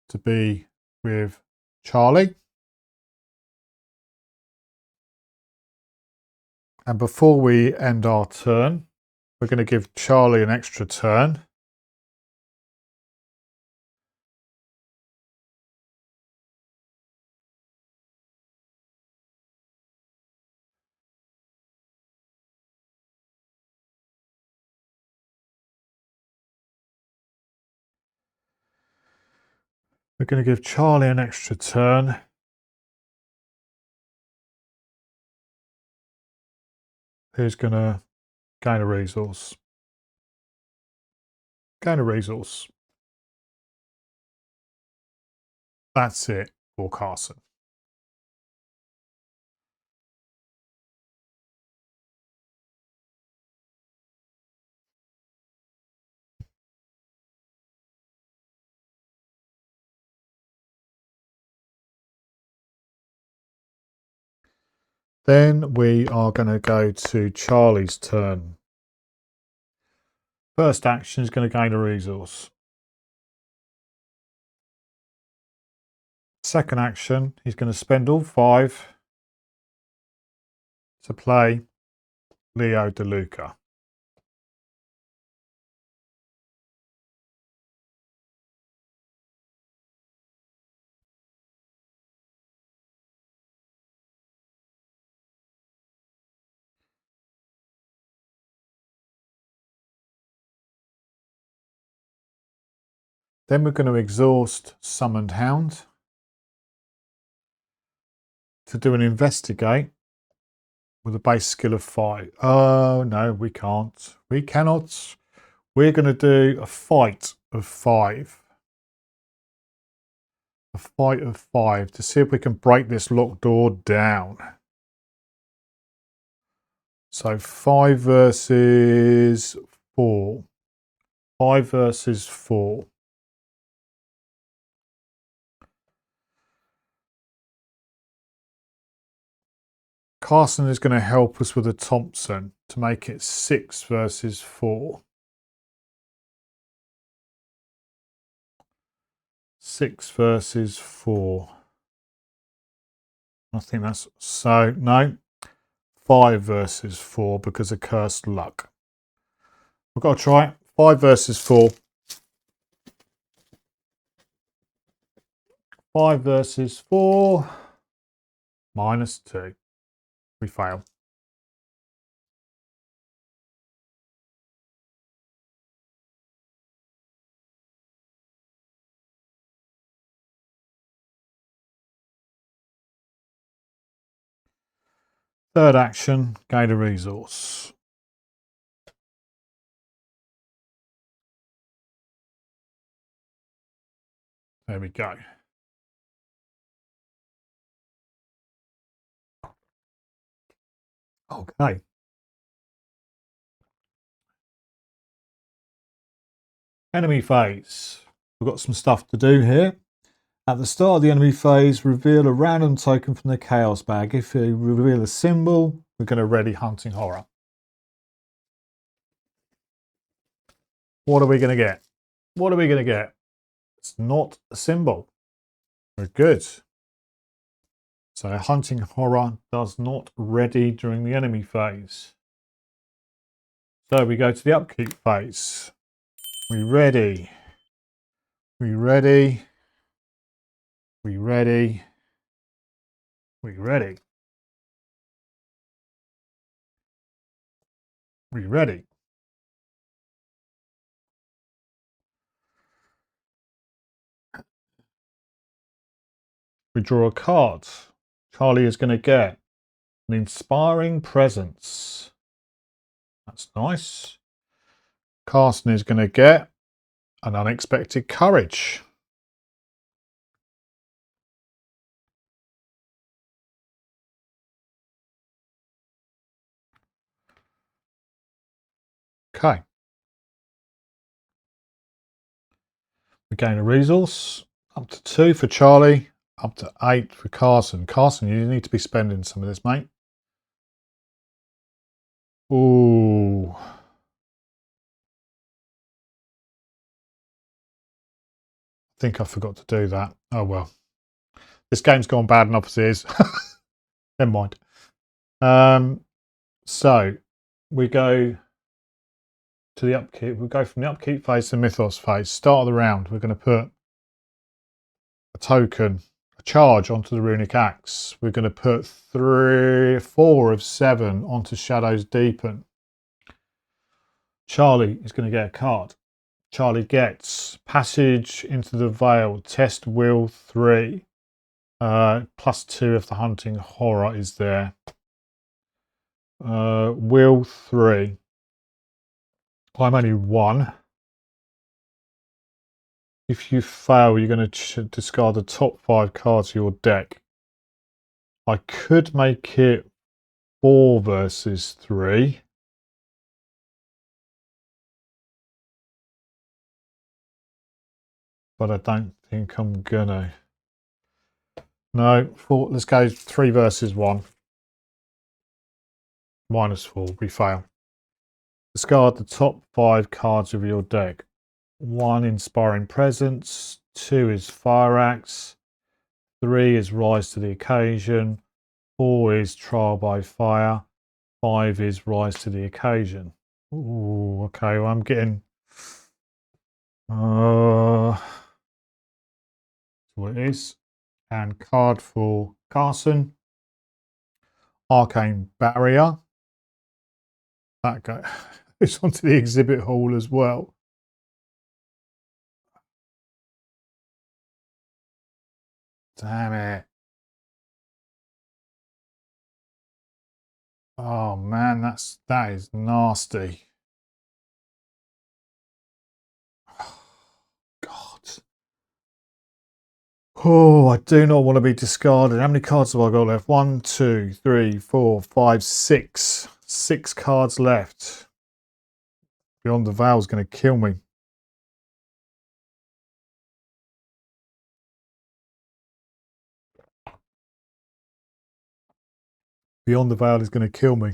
A: to be with Charlie. And before we end our turn, we're going to give Charlie an extra turn. We're going to give Charlie an extra turn. Who's going to gain a resource? Gain a resource. That's it for Carson. Then we are going to go to Charlie's turn. First action is going to gain a resource. Second action, he's going to spend all 5 to play Leo DeLuca. Then we're going to exhaust Summoned Hound to do an investigate with a base skill of 5. Oh, no, we can't. We cannot. We're going to do a fight of 5. A fight of 5 to see if we can break this locked door down. So 5 versus 4. 5 versus 4. Carson is going to help us with a Thompson to make it 6 versus 4. 6 versus 4. I think that's so. No. 5 versus 4 because of cursed luck. We've got to try it. 5 versus 4. 5 versus 4. -2. We fail. Third action, gain a resource. There we go. Okay. Enemy phase. We've got some stuff to do here. At the start of the enemy phase, reveal a random token from the chaos bag. If you reveal a symbol, we're going to ready Hunting Horror. What are we going to get? What are we going to get? It's not a symbol. We're good. So Hunting Horror does not ready during the enemy phase. So we go to the upkeep phase. We ready. We ready. We ready. We ready. We ready. We draw a card. Charlie is going to get an inspiring presence. That's nice. Carson is going to get an unexpected courage. Okay. We gain a resource. Up to 2 for Charlie. Up to 8 for Carson. Carson, you need to be spending some of this, mate. Ooh. think I forgot to do that. Oh well. This game's gone bad enough as it is. Never mind. So we go to the upkeep. We go from the upkeep phase to mythos phase. Start of the round. We're going to put a token, a charge onto the runic axe. We're going to put 4 of 7 onto Shadows Deepen. Charlie is going to get a card. Charlie gets Passage into the Veil, Test Will 3. +2 if the Hunting Horror is there. Will 3. I'm only 1. If you fail, you're going to discard the top 5 cards of your deck. I could make it 4 versus 3. But I don't think I'm gonna. No, 4. Let's go 3 versus 1. -4. We fail. Discard the top 5 cards of your deck. 1, Inspiring Presence. 2 is Fire Axe. 3 is Rise to the Occasion. 4 is Trial by Fire. 5 is Rise to the Occasion. Ooh, okay. Well, I'm getting. What it is. And card for Carson. Arcane Barrier. That goes onto the exhibit hall as well. Damn it. Oh man, that is nasty. God. Oh, I do not want to be discarded. How many cards have I got left? 1, 2, 3, 4, 5, 6. 6 cards left. Beyond the Veil is going to kill me. Beyond the Veil is going to kill me.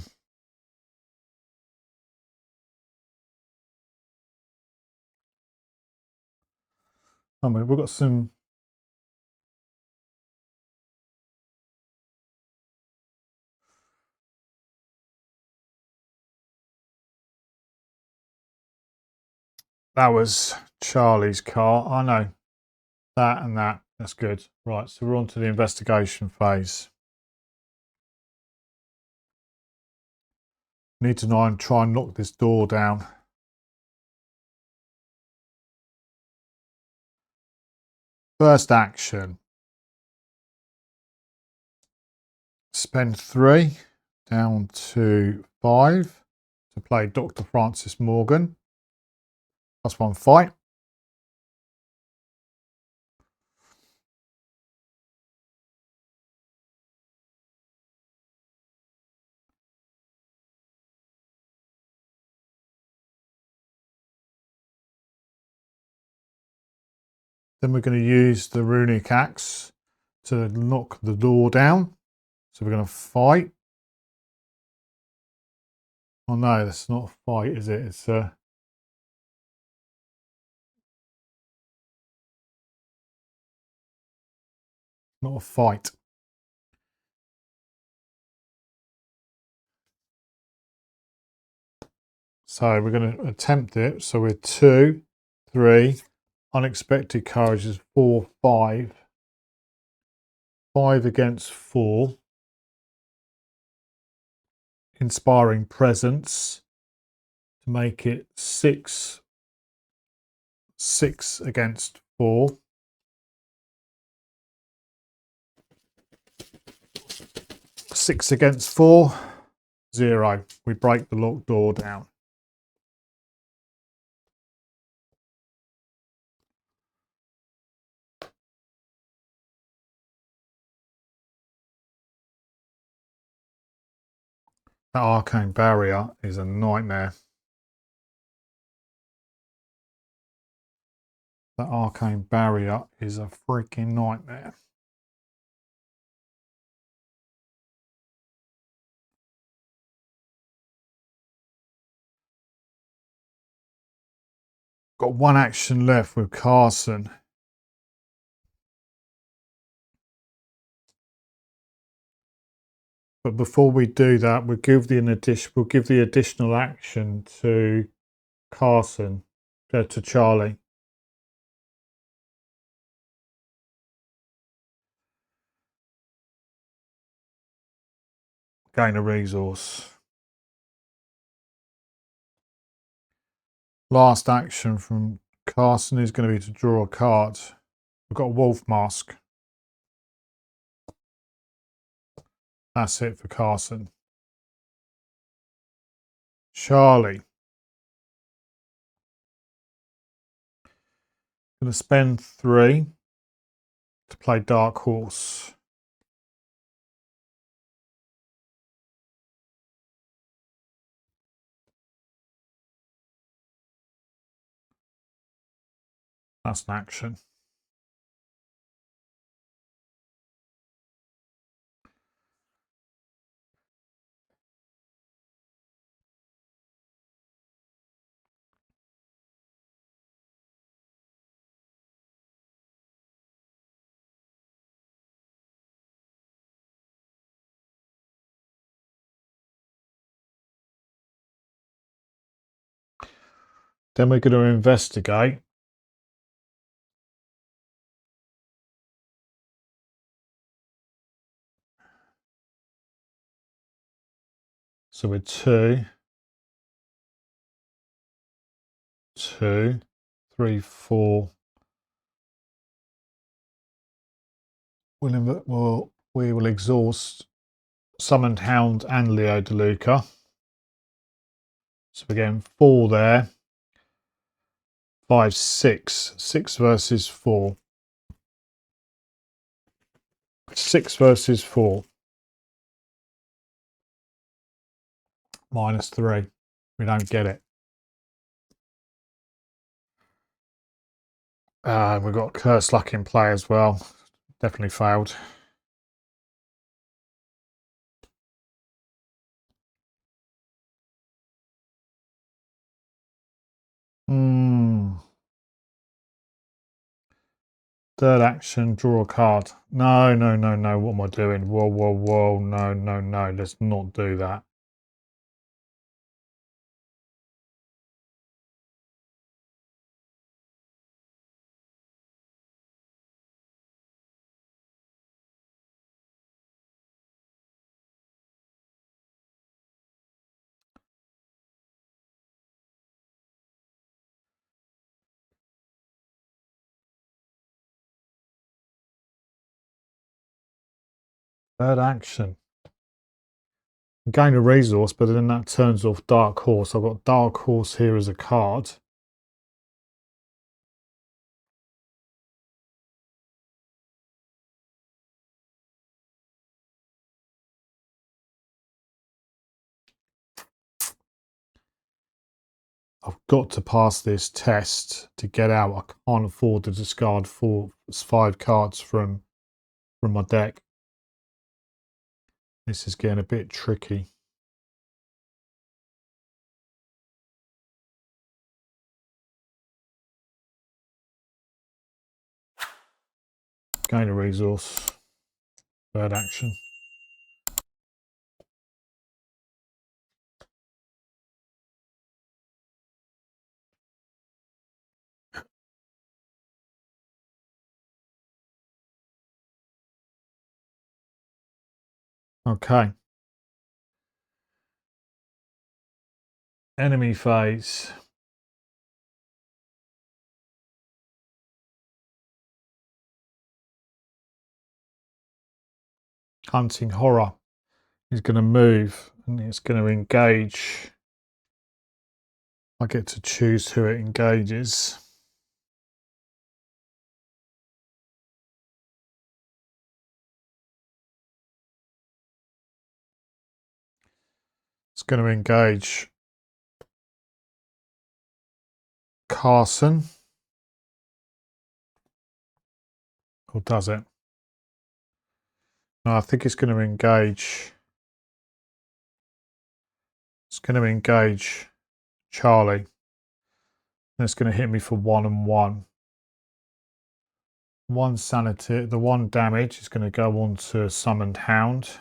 A: I mean, we've got some. That was Charlie's car. I know. That and that. That's good. Right, so we're on to the investigation phase. Need to try and knock this door down. First action. Spend 3 down to 5 to play Dr. Francis Morgan. +1 fight. Then we're going to use the runic axe to knock the door down. So we're going to fight. Oh no, that's not a fight, is it? It's not a fight. So we're going to attempt it. So we're 2, 3. Unexpected Courage is 4, 5. 5 against 4. Inspiring Presence to make it 6 against 4. 6 against 4. 0. We break the locked door down. That arcane barrier is a nightmare. That arcane barrier is a freaking nightmare. Got 1 action left with Carson. But before we do that, we'll give the additional action to Carson, to Charlie. Gain a resource. Last action from Carson is going to be to draw a card. We've got a wolf mask. That's it for Carson. Charlie. Going to spend 3 to play Dark Horse. That's an action. Then we're going to investigate. So we're 2, 2, 3, 4. We will exhaust Summoned Hound and Leo DeLuca. So we're getting 4 there. 5, 6. 6 versus 4. 6 versus 4. -3. We don't get it. We've got Curse Luck in play as well. Definitely failed. Third action, draw a card. No, no, no, no. What am I doing? Whoa, whoa, whoa. No, no, no. Let's not do that. Third action. Gain a resource, but then that turns off Dark Horse. I've got Dark Horse here as a card. I've got to pass this test to get out. I can't afford to discard 5 cards from my deck. This is getting a bit tricky. Gain a resource. Third action. Okay. Enemy phase. Hunting Horror is going to move and it's going to engage. I get to choose who it engages. It's going to engage Carson. Or does it? No, I think it's going to engage. It's going to engage Charlie. And it's going to hit me for 1 and 1. 1 sanity. The 1 damage is going to go on to Summoned Hound.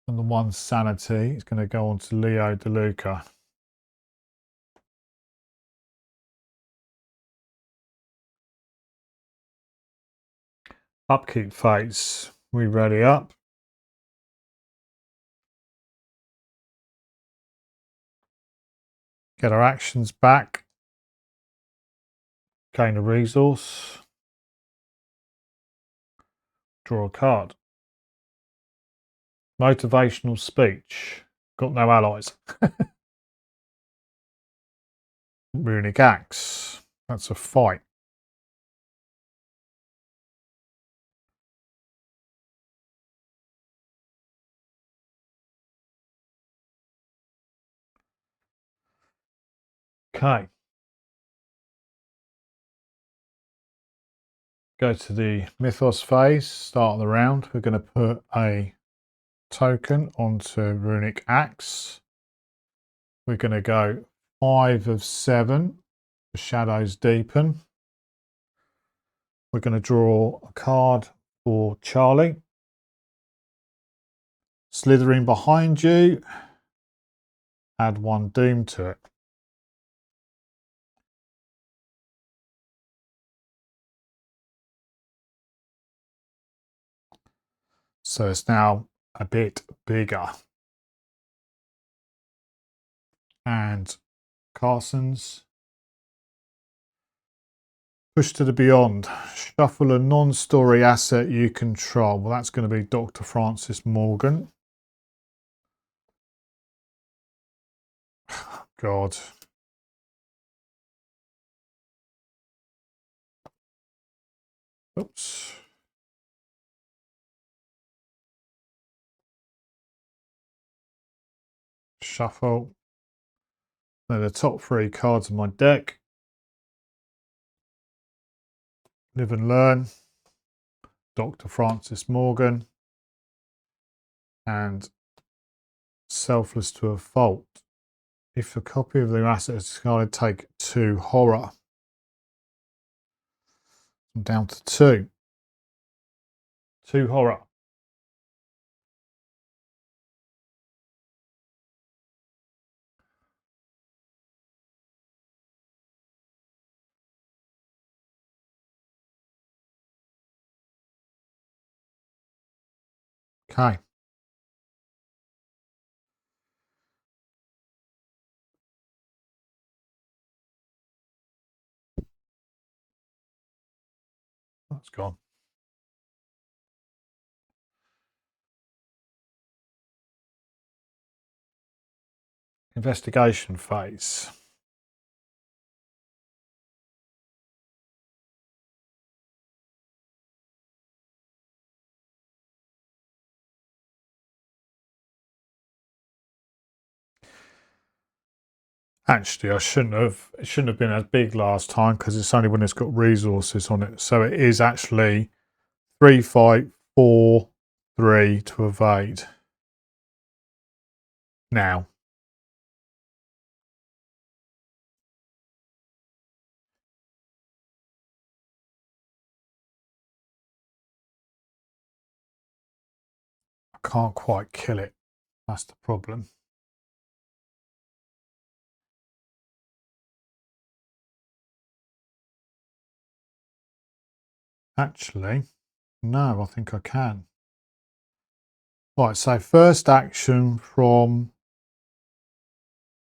A: And the 1 sanity is going to go on to Leo DeLuca. Upkeep phase. We ready up. Get our actions back. Gain a resource. Draw a card. Motivational speech. Got no allies. Runic axe. That's a fight. Okay. Go to the mythos phase. Start the round. We're going to put a token onto runic axe. We're going to go 5 of 7. The shadows deepen. We're going to draw a card for Charlie. Slithering behind you. Add 1 doom to it. So it's now a bit bigger. And Carson's. Push to the beyond. Shuffle a non-story asset you control. Well, that's going to be Dr. Francis Morgan. God. Oops. Shuffle. They're the top 3 cards of my deck. Live and learn. Dr. Francis Morgan. And selfless to a fault. If a copy of the asset is discarded, take 2 horror. I'm down to 2. 2 horror. Okay. That's gone. Investigation phase. Actually, it shouldn't have been as big last time because it's only when it's got resources on it. So it is actually 3 fight, 4, 3 to evade. Now. I can't quite kill it. That's the problem. Actually, no, I think I can. Right, so first action from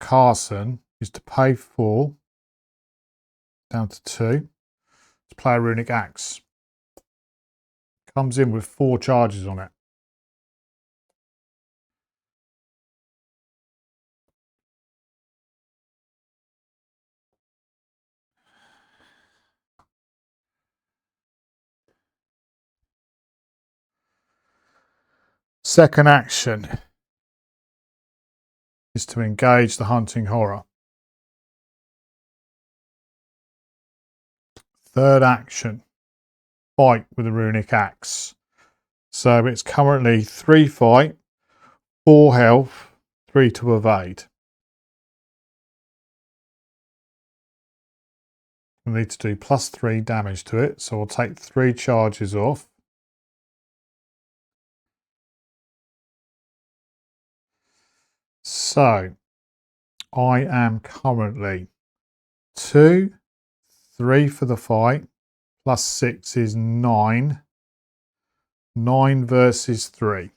A: Carson is to pay 4, down to 2, to play a runic axe. Comes in with 4 charges on it. Second action is to engage the hunting horror. Third action, fight with a runic axe. So it's currently 3 fight, 4 health, 3 to evade. I need to do +3 damage to it, so I'll take 3 charges off. So I am currently 2, 3 for the fight, plus 6 is 9. 9 versus 3.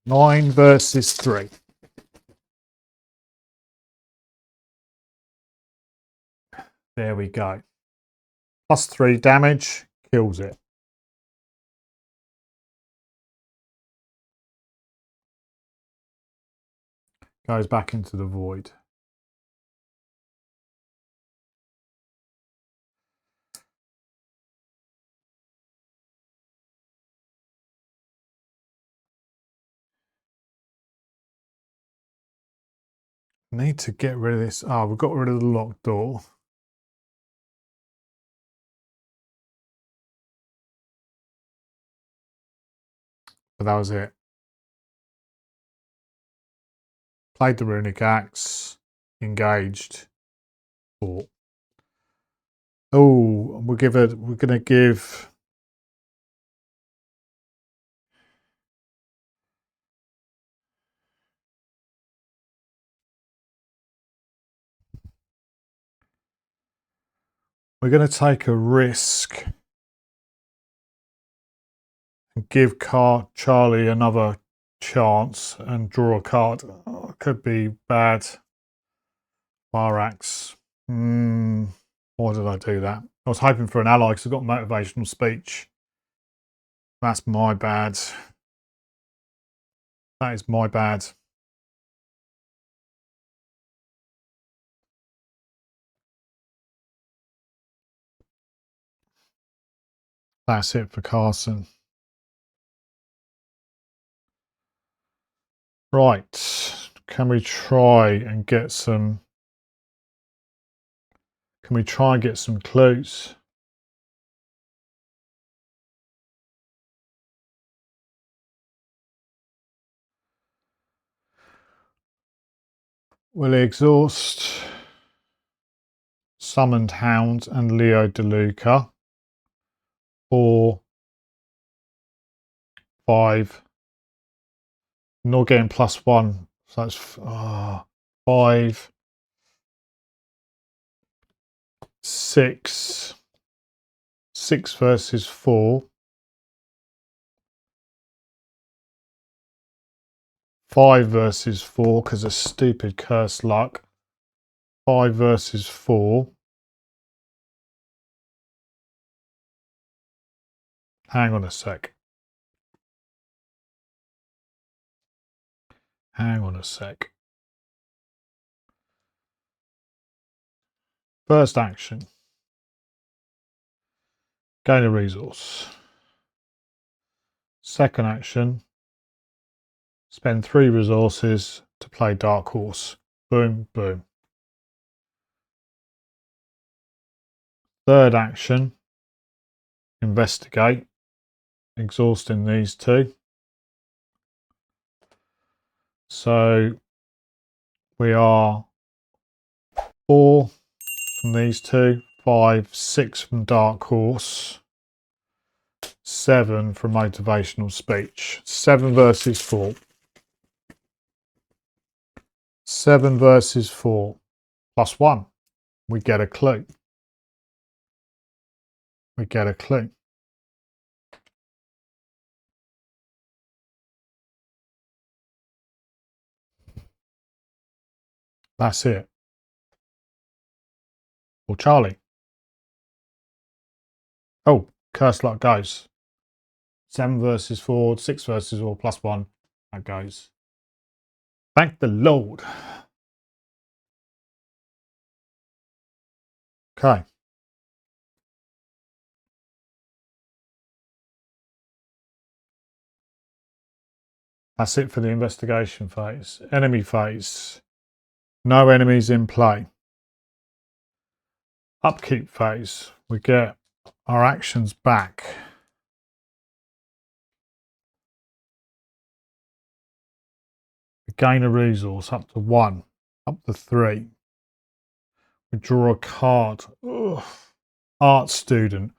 A: 9 versus 3. There we go. Plus 3 damage, kills it. Goes back into the void. Need to get rid of this. Oh, we've got rid of the locked door. But that was it. Played the runic axe. Engaged. Fought. Oh, we're gonna give. We're gonna take a risk and give Charlie another chance and draw a card. Oh, could be bad. Fire axe. Why did I do that? I was hoping for an ally because I've got motivational speech. That's my bad. That is my bad. That's it for Carson. Right. Can we try and get some... Can we try and get some clues? Will he exhaust Summoned Hound and Leo DeLuca? 4, 5. Not getting +1. So that's 5, 6. 6 versus 4. 5 versus 4 because of stupid curse luck. 5 versus 4. Hang on a sec. Hang on a sec. First action. Gain a resource. Second action. Spend 3 resources to play Dark Horse. Boom, boom. Third action. Investigate. Exhausting these 2. So we are 4 from these 2. 5, 6 from Dark Horse. 7 from motivational speech. 7 versus 4. 7 versus 4. +1. We get a clue. We get a clue. That's it. Or Charlie. Oh, curse luck goes. 7 versus 4, 6 versus 4, +1. That goes. Thank the Lord. Okay. That's it for the investigation phase. Enemy phase. No enemies in play. Upkeep phase. We get our actions back. We gain a resource up to 1, up to 3. We draw a card. Ugh. Art student.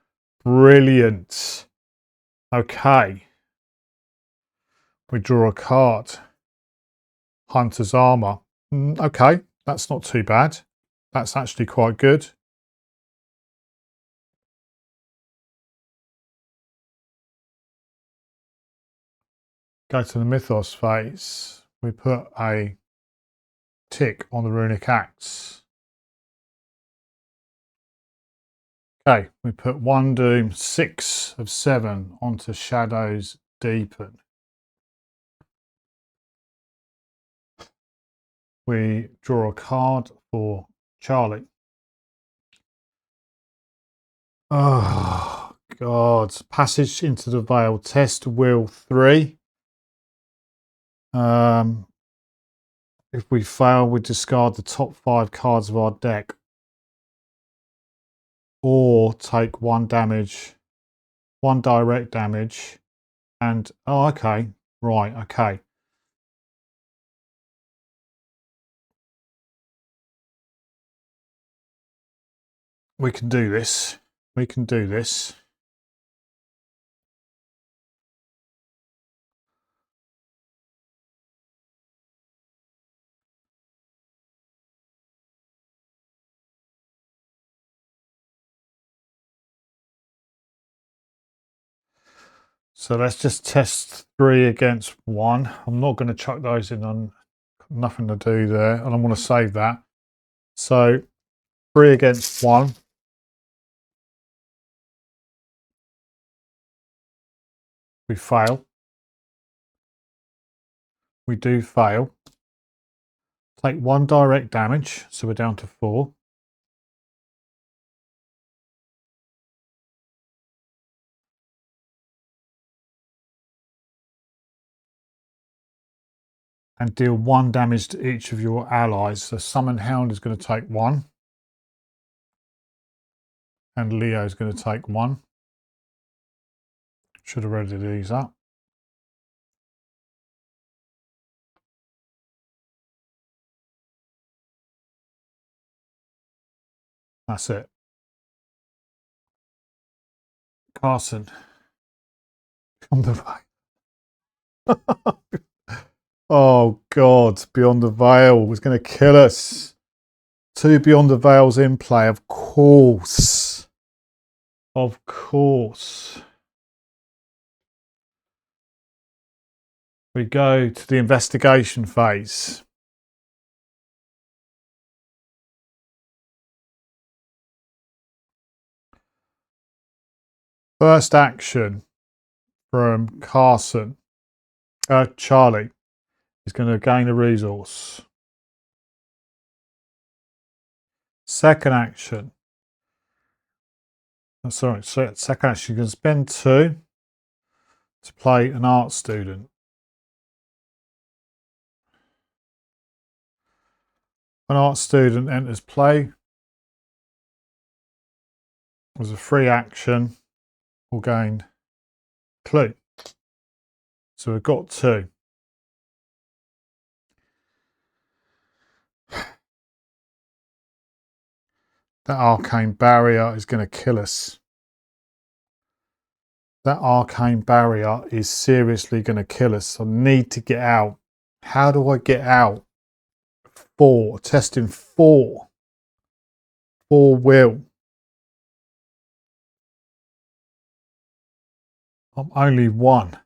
A: Brilliant. Okay. We draw a card. Hunter's Armour. Okay, that's not too bad. That's actually quite good. Go to the mythos phase. We put a tick on the runic axe. Okay, we put 1 doom, 6 of 7 onto shadows deepen. We draw a card for Charlie. Oh God! Passage into the Veil. Test will 3. If we fail, we discard the top 5 cards of our deck, or take 1 damage, 1 direct damage, and oh, okay, right, okay. We can do this. We can do this. So let's just test 3 against 1. I'm not going to chuck those in on nothing to do there, and I'm going to save that. So 3 against 1. We fail. We do fail. Take 1 direct damage, so we're down to 4. And deal 1 damage to each of your allies. So Summon Hound is going to take 1. And Leo is going to take 1. Should have readied these up. That's it. Carson. Beyond the Veil. Oh God, Beyond the Veil was going to kill us. 2 Beyond the Veils in play, of course. Of course. We go to the investigation phase. First action from Charlie is going to gain a resource. Second action. Second action, you can spend 2 to play an art student. An art student enters play as a free action or gain clue. So we've got 2. That arcane barrier is going to kill us. That arcane barrier is seriously going to kill us. I need to get out. How do I get out? 4. Testing 4. 4 will. I'm only 1.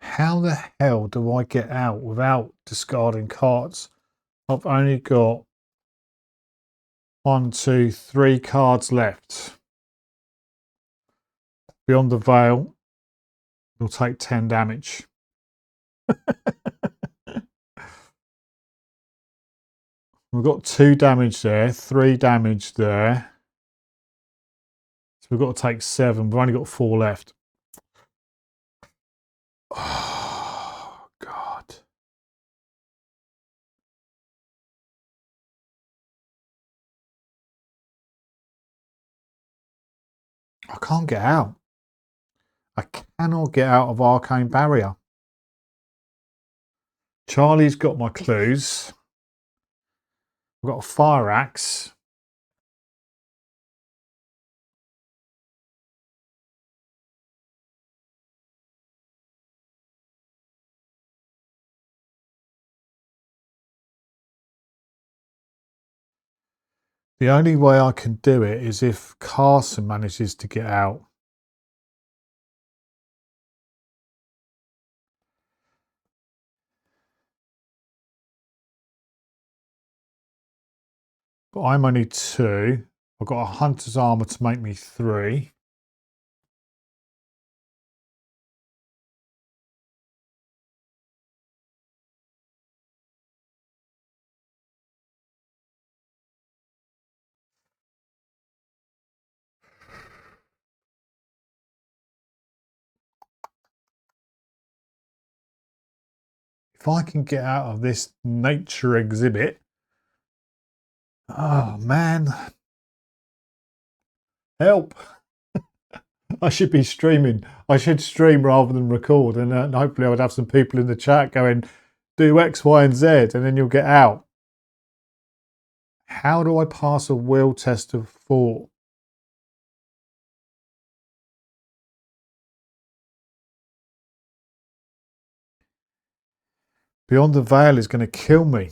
A: How the hell do I get out without discarding cards? I've only got 1, 2, 3 cards left. Beyond the Veil, you'll take 10 damage. We've got 2 damage there, 3 damage there. So we've got to take 7. We've only got 4 left. Oh, God. I can't get out. I cannot get out of Arcane Barrier. Charlie's got my clues. I've got a fire axe. The only way I can do it is if Carson manages to get out. But I'm only 2. I've got a hunter's armor to make me 3. If I can get out of this nature exhibit. Oh man. Help. I should be streaming. I should stream rather than record, and hopefully I would have some people in the chat going, do X, Y, and Z, and then you'll get out. How do I pass a will test of 4? Beyond the Veil is going to kill me.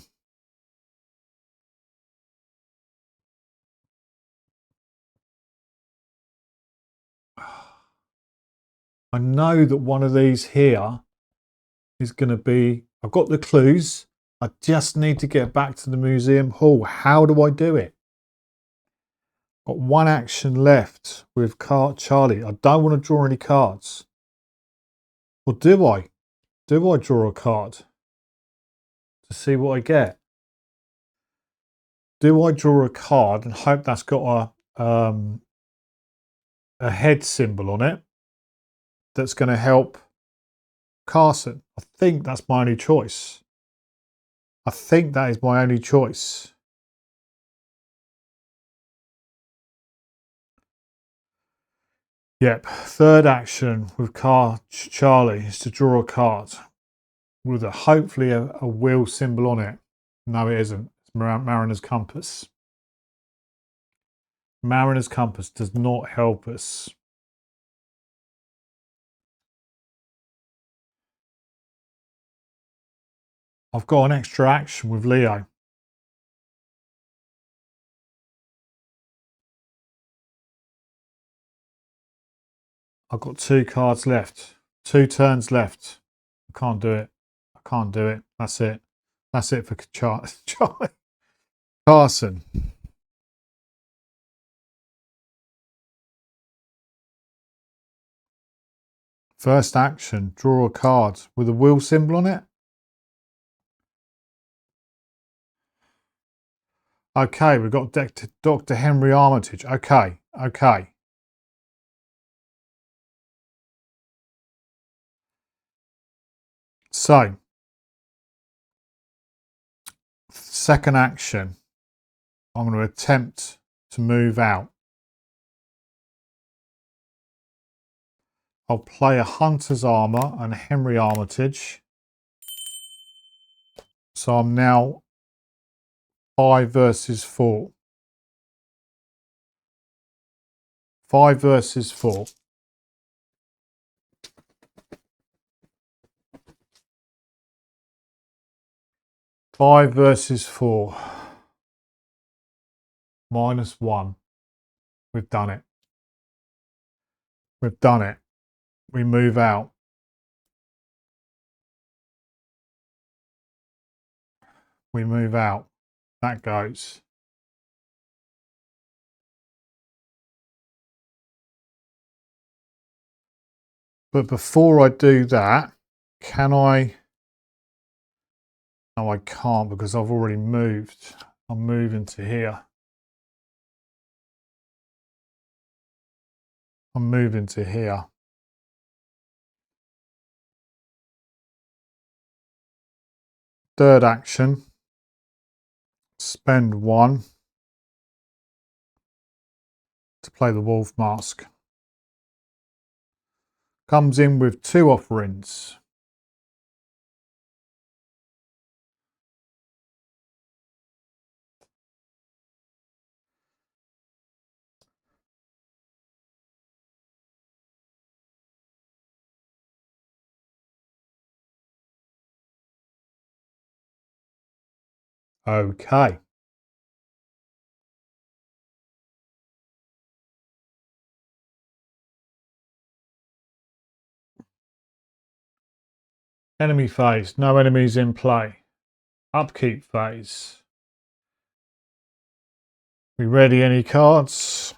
A: I know that one of these here is going to be, I've got the clues. I just need to get back to the museum hall. How do I do it? Got 1 action left with Charlie. I don't want to draw any cards. Or do I? Do I draw a card to see what I get? Do I draw a card and hope that's got a head symbol on it that's going to help Carson? I think that's my only choice. I think that is my only choice. Yep, 3rd action with Charlie is to draw a card with hopefully a will symbol on it. No, it isn't. It's Mariner's Compass. Mariner's Compass does not help us. I've got an extra action with Leo. I've got 2 cards left. 2 turns left. I can't do it. I can't do it. That's it. That's it for Charlie. Carson. First action, draw a card with a will symbol on it. Okay, we've got Dr. Henry Armitage. Okay, okay. So, second action, I'm going to attempt to move out. I'll play a Hunter's Armour and a Henry Armitage. So I'm now 5 versus 4. 5 versus 4. Five versus 4. -1. We've done it. We've done it. We move out. We move out. That goes. But before I do that, can I? No, I can't because I've already moved. I'm moving to here. I'm moving to here. Third action. Spend 1 to play the Wolf Mask. Comes in with 2 offerings. Okay. Enemy phase. No enemies in play. Upkeep phase. We ready any cards?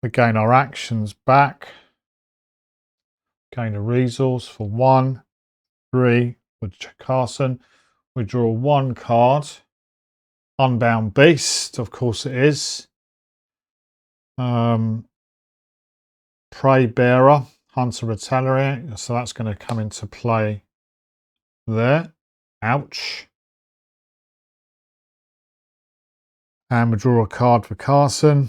A: We gain our actions back. Gain a resource for 1, 3 with Carson. We draw 1 card. Unbound Beast, of course it is. Prey Bearer, Hunter Retaliator. So that's going to come into play there. Ouch. And we draw a card for Carson.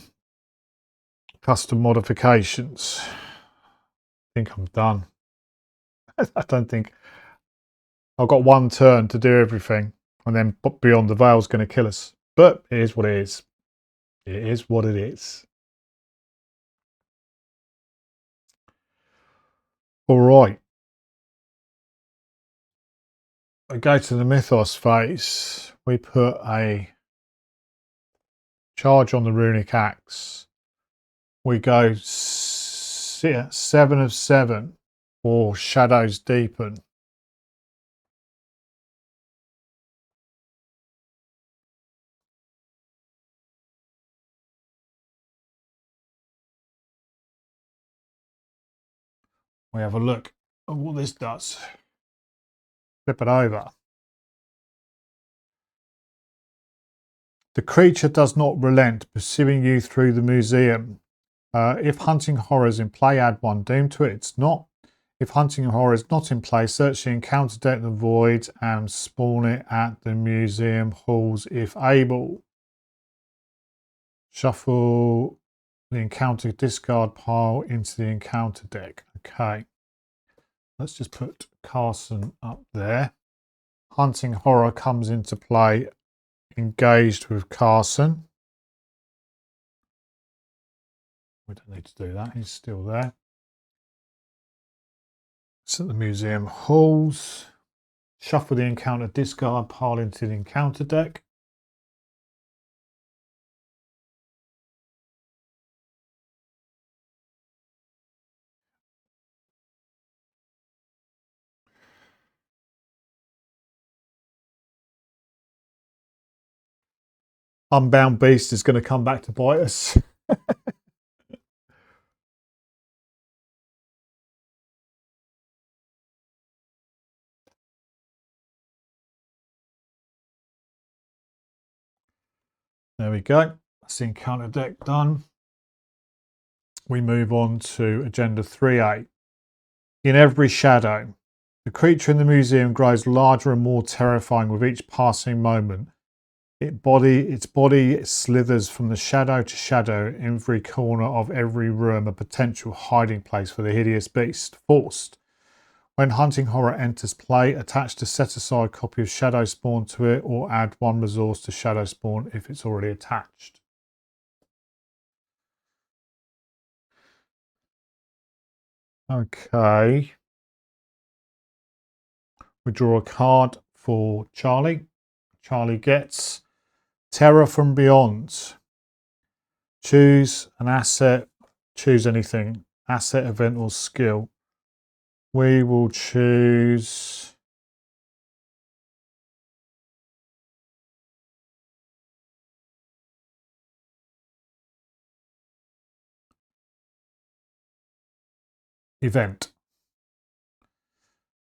A: Custom modifications. I think I'm done. I don't think I've got 1 turn to do everything, and then Beyond the Veil is going to kill us. But it is what it is. It is what it is. All right. We go to the mythos phase. We put a charge on the runic axe. We go 7 of 7 for Shadows Deepen. We have a look at what this does. Flip it over. The creature does not relent, pursuing you through the museum. If hunting horror is in play, add 1 doom to it. It's not. If hunting horror is not in play, search the encounter deck in the void and spawn it at the museum halls if able. Shuffle the encounter discard pile into the encounter deck. Okay. Let's just put Carson up there. Hunting horror comes into play, engaged with Carson. We don't need to do that, he's still there. It's at the museum halls. Shuffle the encounter discard pile into the encounter deck. Unbound Beast is going to come back to bite us. There we go. That's the encounter deck done. We move on to Agenda 3A. In every shadow, the creature in the museum grows larger and more terrifying with each passing moment. Its body slithers from the shadow to shadow, every corner of every room a potential hiding place for the hideous beast. Forced. When hunting horror enters play, attach the set-aside copy of Shadow Spawn to it or add 1 resource to Shadow Spawn if it's already attached. Okay. We draw a card for Charlie. Charlie gets Terror from Beyond. Choose an asset, choose anything, asset, event or skill. We will choose event.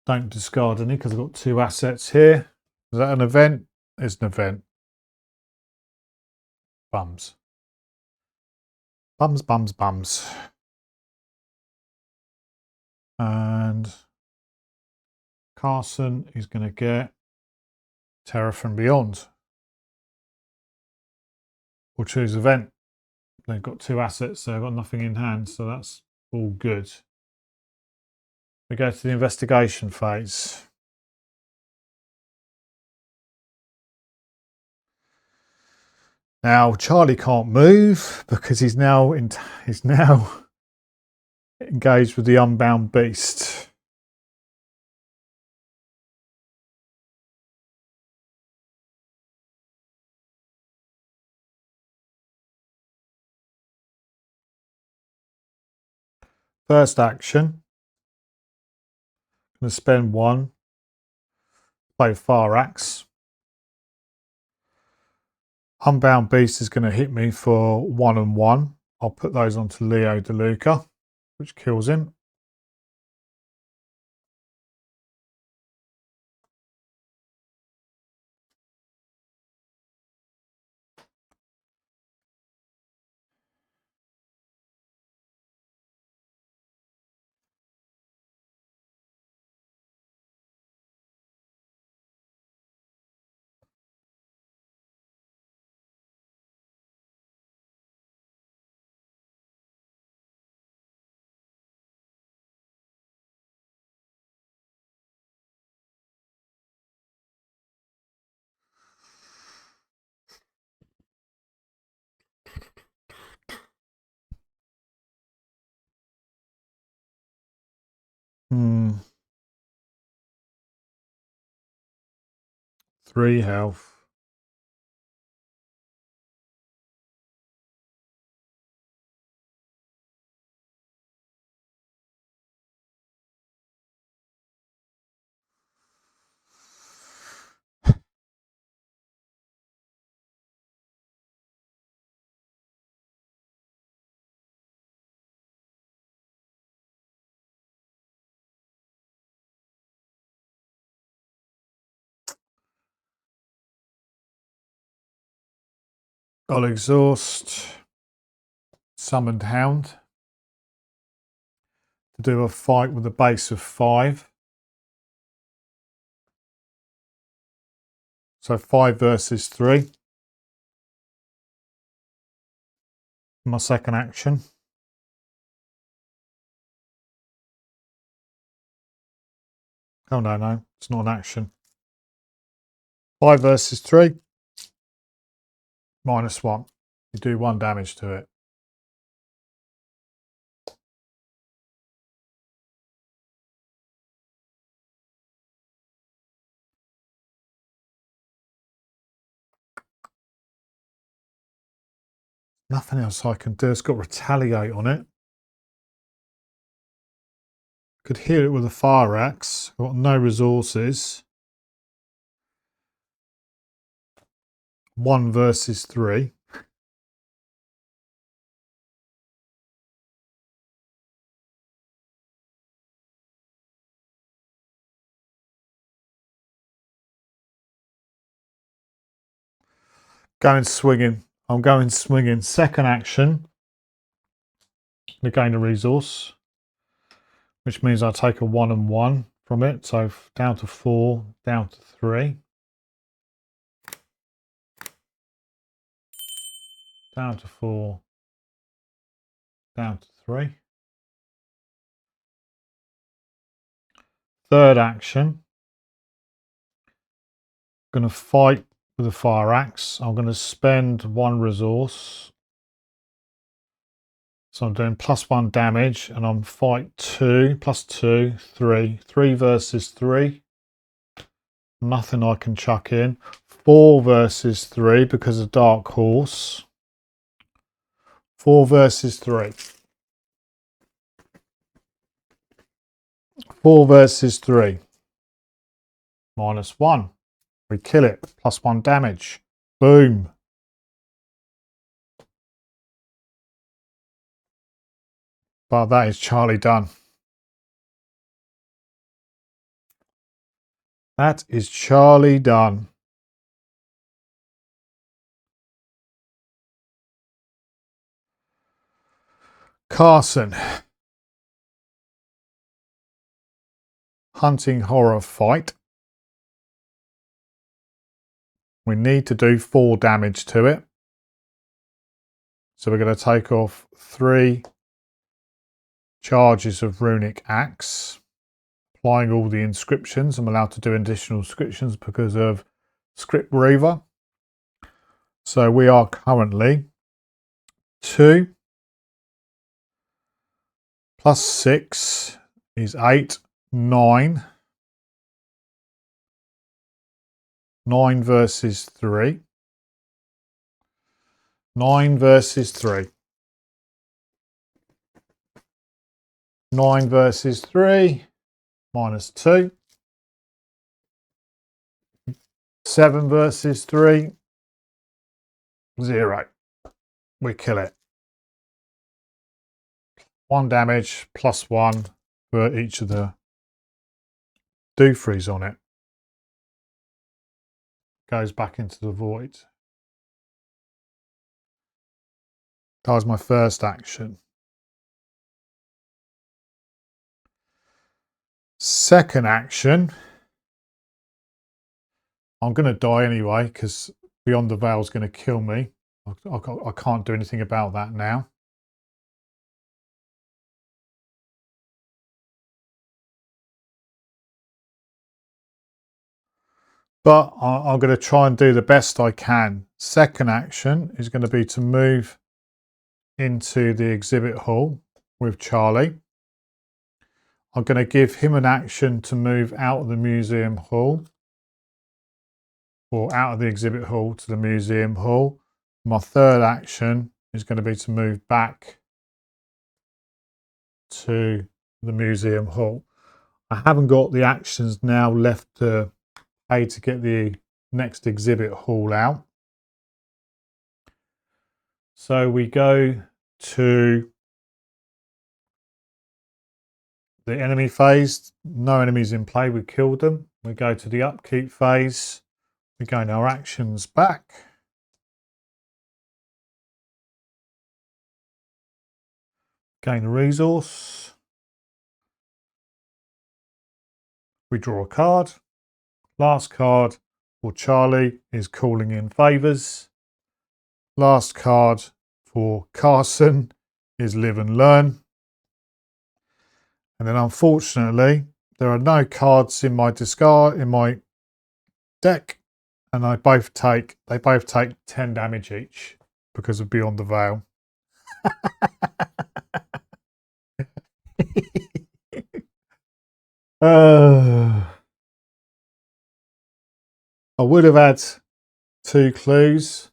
A: Don't discard any because I've got 2 assets here. Is that an event? It's an event. Bums. Bums, bums, bums. And Carson is going to get Terror from Beyond. We'll choose event. They've got 2 assets, so I've got nothing in hand, so that's all good. We go to the investigation phase. Now Charlie can't move because he's now engaged with the Unbound Beast. First action, I'm going to spend 1, play Fire Axe. Unbound Beast is going to hit me for 1 and 1. I'll put those onto Leo DeLuca, which kills him. Hmm. 3 health. I'll exhaust Summoned Hound to do a fight with a base of 5. So 5 versus 3. My second action. Oh no, it's not an action. 5 versus 3. -1. You do 1 damage to it. Nothing else I can do. It's got Retaliate on it. Could hit it with a Fire Axe. Got no resources. 1 versus 3. Going swinging. I'm going swinging. Second action. We gain a resource, which means I take a 1 and 1 from it. So down to 4, down to 3. Down to 4, down to 3. Third action. I'm going to fight with a Fire Axe. I'm going to spend 1 resource. So I'm doing +1 damage, and I'm fight 2, +2, 3. 3 versus 3. Nothing I can chuck in. 4 versus 3 because of Dark Horse. 4 versus 3. 4 versus 3. -1. We kill it. +1 damage. Boom. But that is Charlie done. That is Charlie done. Carson. Hunting Horror fight. We need to do 4 damage to it. So we're going to take off 3 charges of Runic Axe. Applying all the inscriptions. I'm allowed to do additional inscriptions because of Script Reaver. So we are currently 2 plus 6 is 8, 9. 9 versus 3. 9 versus 3. 9 versus 3, -2. 7 versus 3, 0. We kill it. 1 damage, +1 for each of the do-threes on it. Goes back into the void. That was my first action. Second action, I'm going to die anyway because Beyond the Veil is going to kill me. I can't do anything about that now. But I'm going to try and do the best I can. Second action is going to be to move into the exhibit hall with Charlie. I'm going to give him an action to move out of the museum hall, or out of the exhibit hall to the museum hall. My third action is going to be to move back to the museum hall. I haven't got the actions now left to pay to get the next exhibit hall out. So we go to the enemy phase. No enemies in play, we killed them. We go to the upkeep phase. We gain our actions back. Gain a resource. We draw a card. Last card for Charlie is calling in favours. Last card for Carson is live and learn. And then unfortunately, there are no cards in my discard, in my deck, and they both take 10 damage each because of Beyond the Veil. I would have had 2 clues.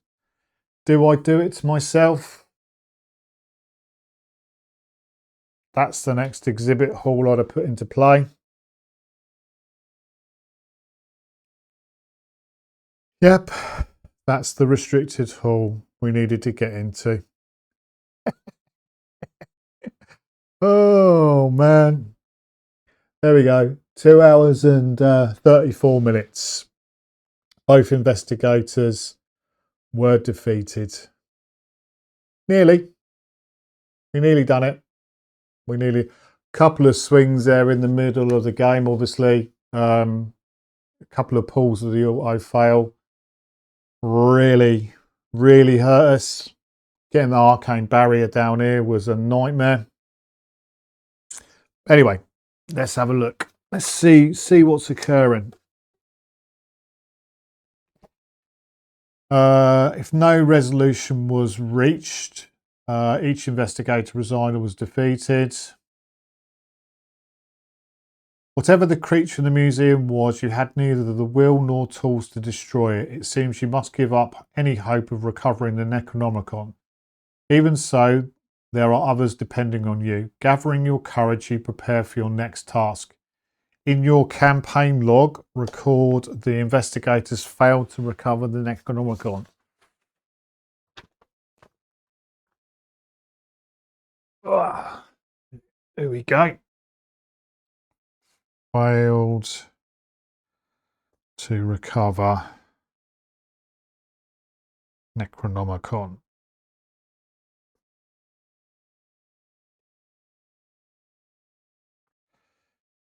A: Do I do it myself? That's the next exhibit hall I'd have put into play. Yep, that's the restricted hall we needed to get into. Oh man. There we go. 2 hours and 34 minutes. Both investigators were defeated. Nearly. We nearly done it. We nearly. Couple of swings there in the middle of the game, obviously. A couple of pulls of the auto fail. Really hurt us. Getting the arcane barrier down here was a nightmare. Anyway, let's have a look. Let's see what's occurring. If no resolution was reached, each investigator resigned or was defeated. Whatever the creature in the museum was, you had neither the will nor tools to destroy it. It seems you must give up any hope of recovering the Necronomicon. Even so, there are others depending on you. Gathering your courage, you prepare for your next task. In your campaign log, record the investigators failed to recover the Necronomicon. Here we go. Failed to recover Necronomicon.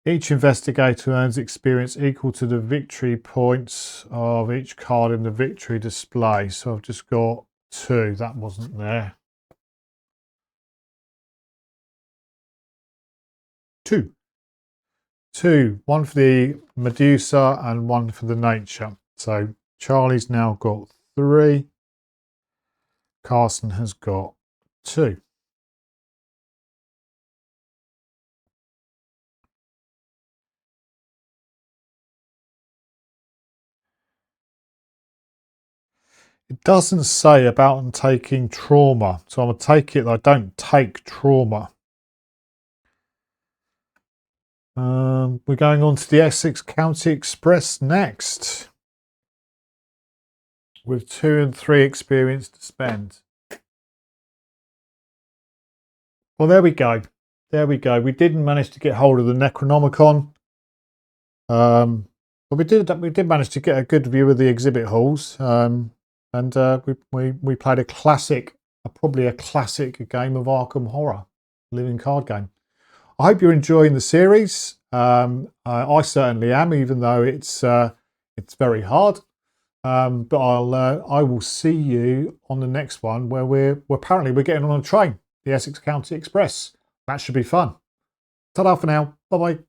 A: Each investigator earns experience equal to the victory points of each card in the victory display. So I've just got 2. That wasn't there. 2. 2. 1 for the Medusa and 1 for the nature. So Charlie's now got 3. Carson has got 2. It doesn't say about taking trauma, so I'm going to take it that I don't take trauma. We're going on to the Essex County Express next, with 2 and 3 experience to spend. Well, there we go. There we go. We didn't manage to get hold of the Necronomicon, but we did manage to get a good view of the exhibit halls, and we played a classic, probably a classic game of Arkham Horror, living card game. I hope you're enjoying the series. I certainly am, even though it's very hard. But I will see you on the next one, where we're getting on a train, the Essex County Express. That should be fun. Ta-da for now. Bye bye.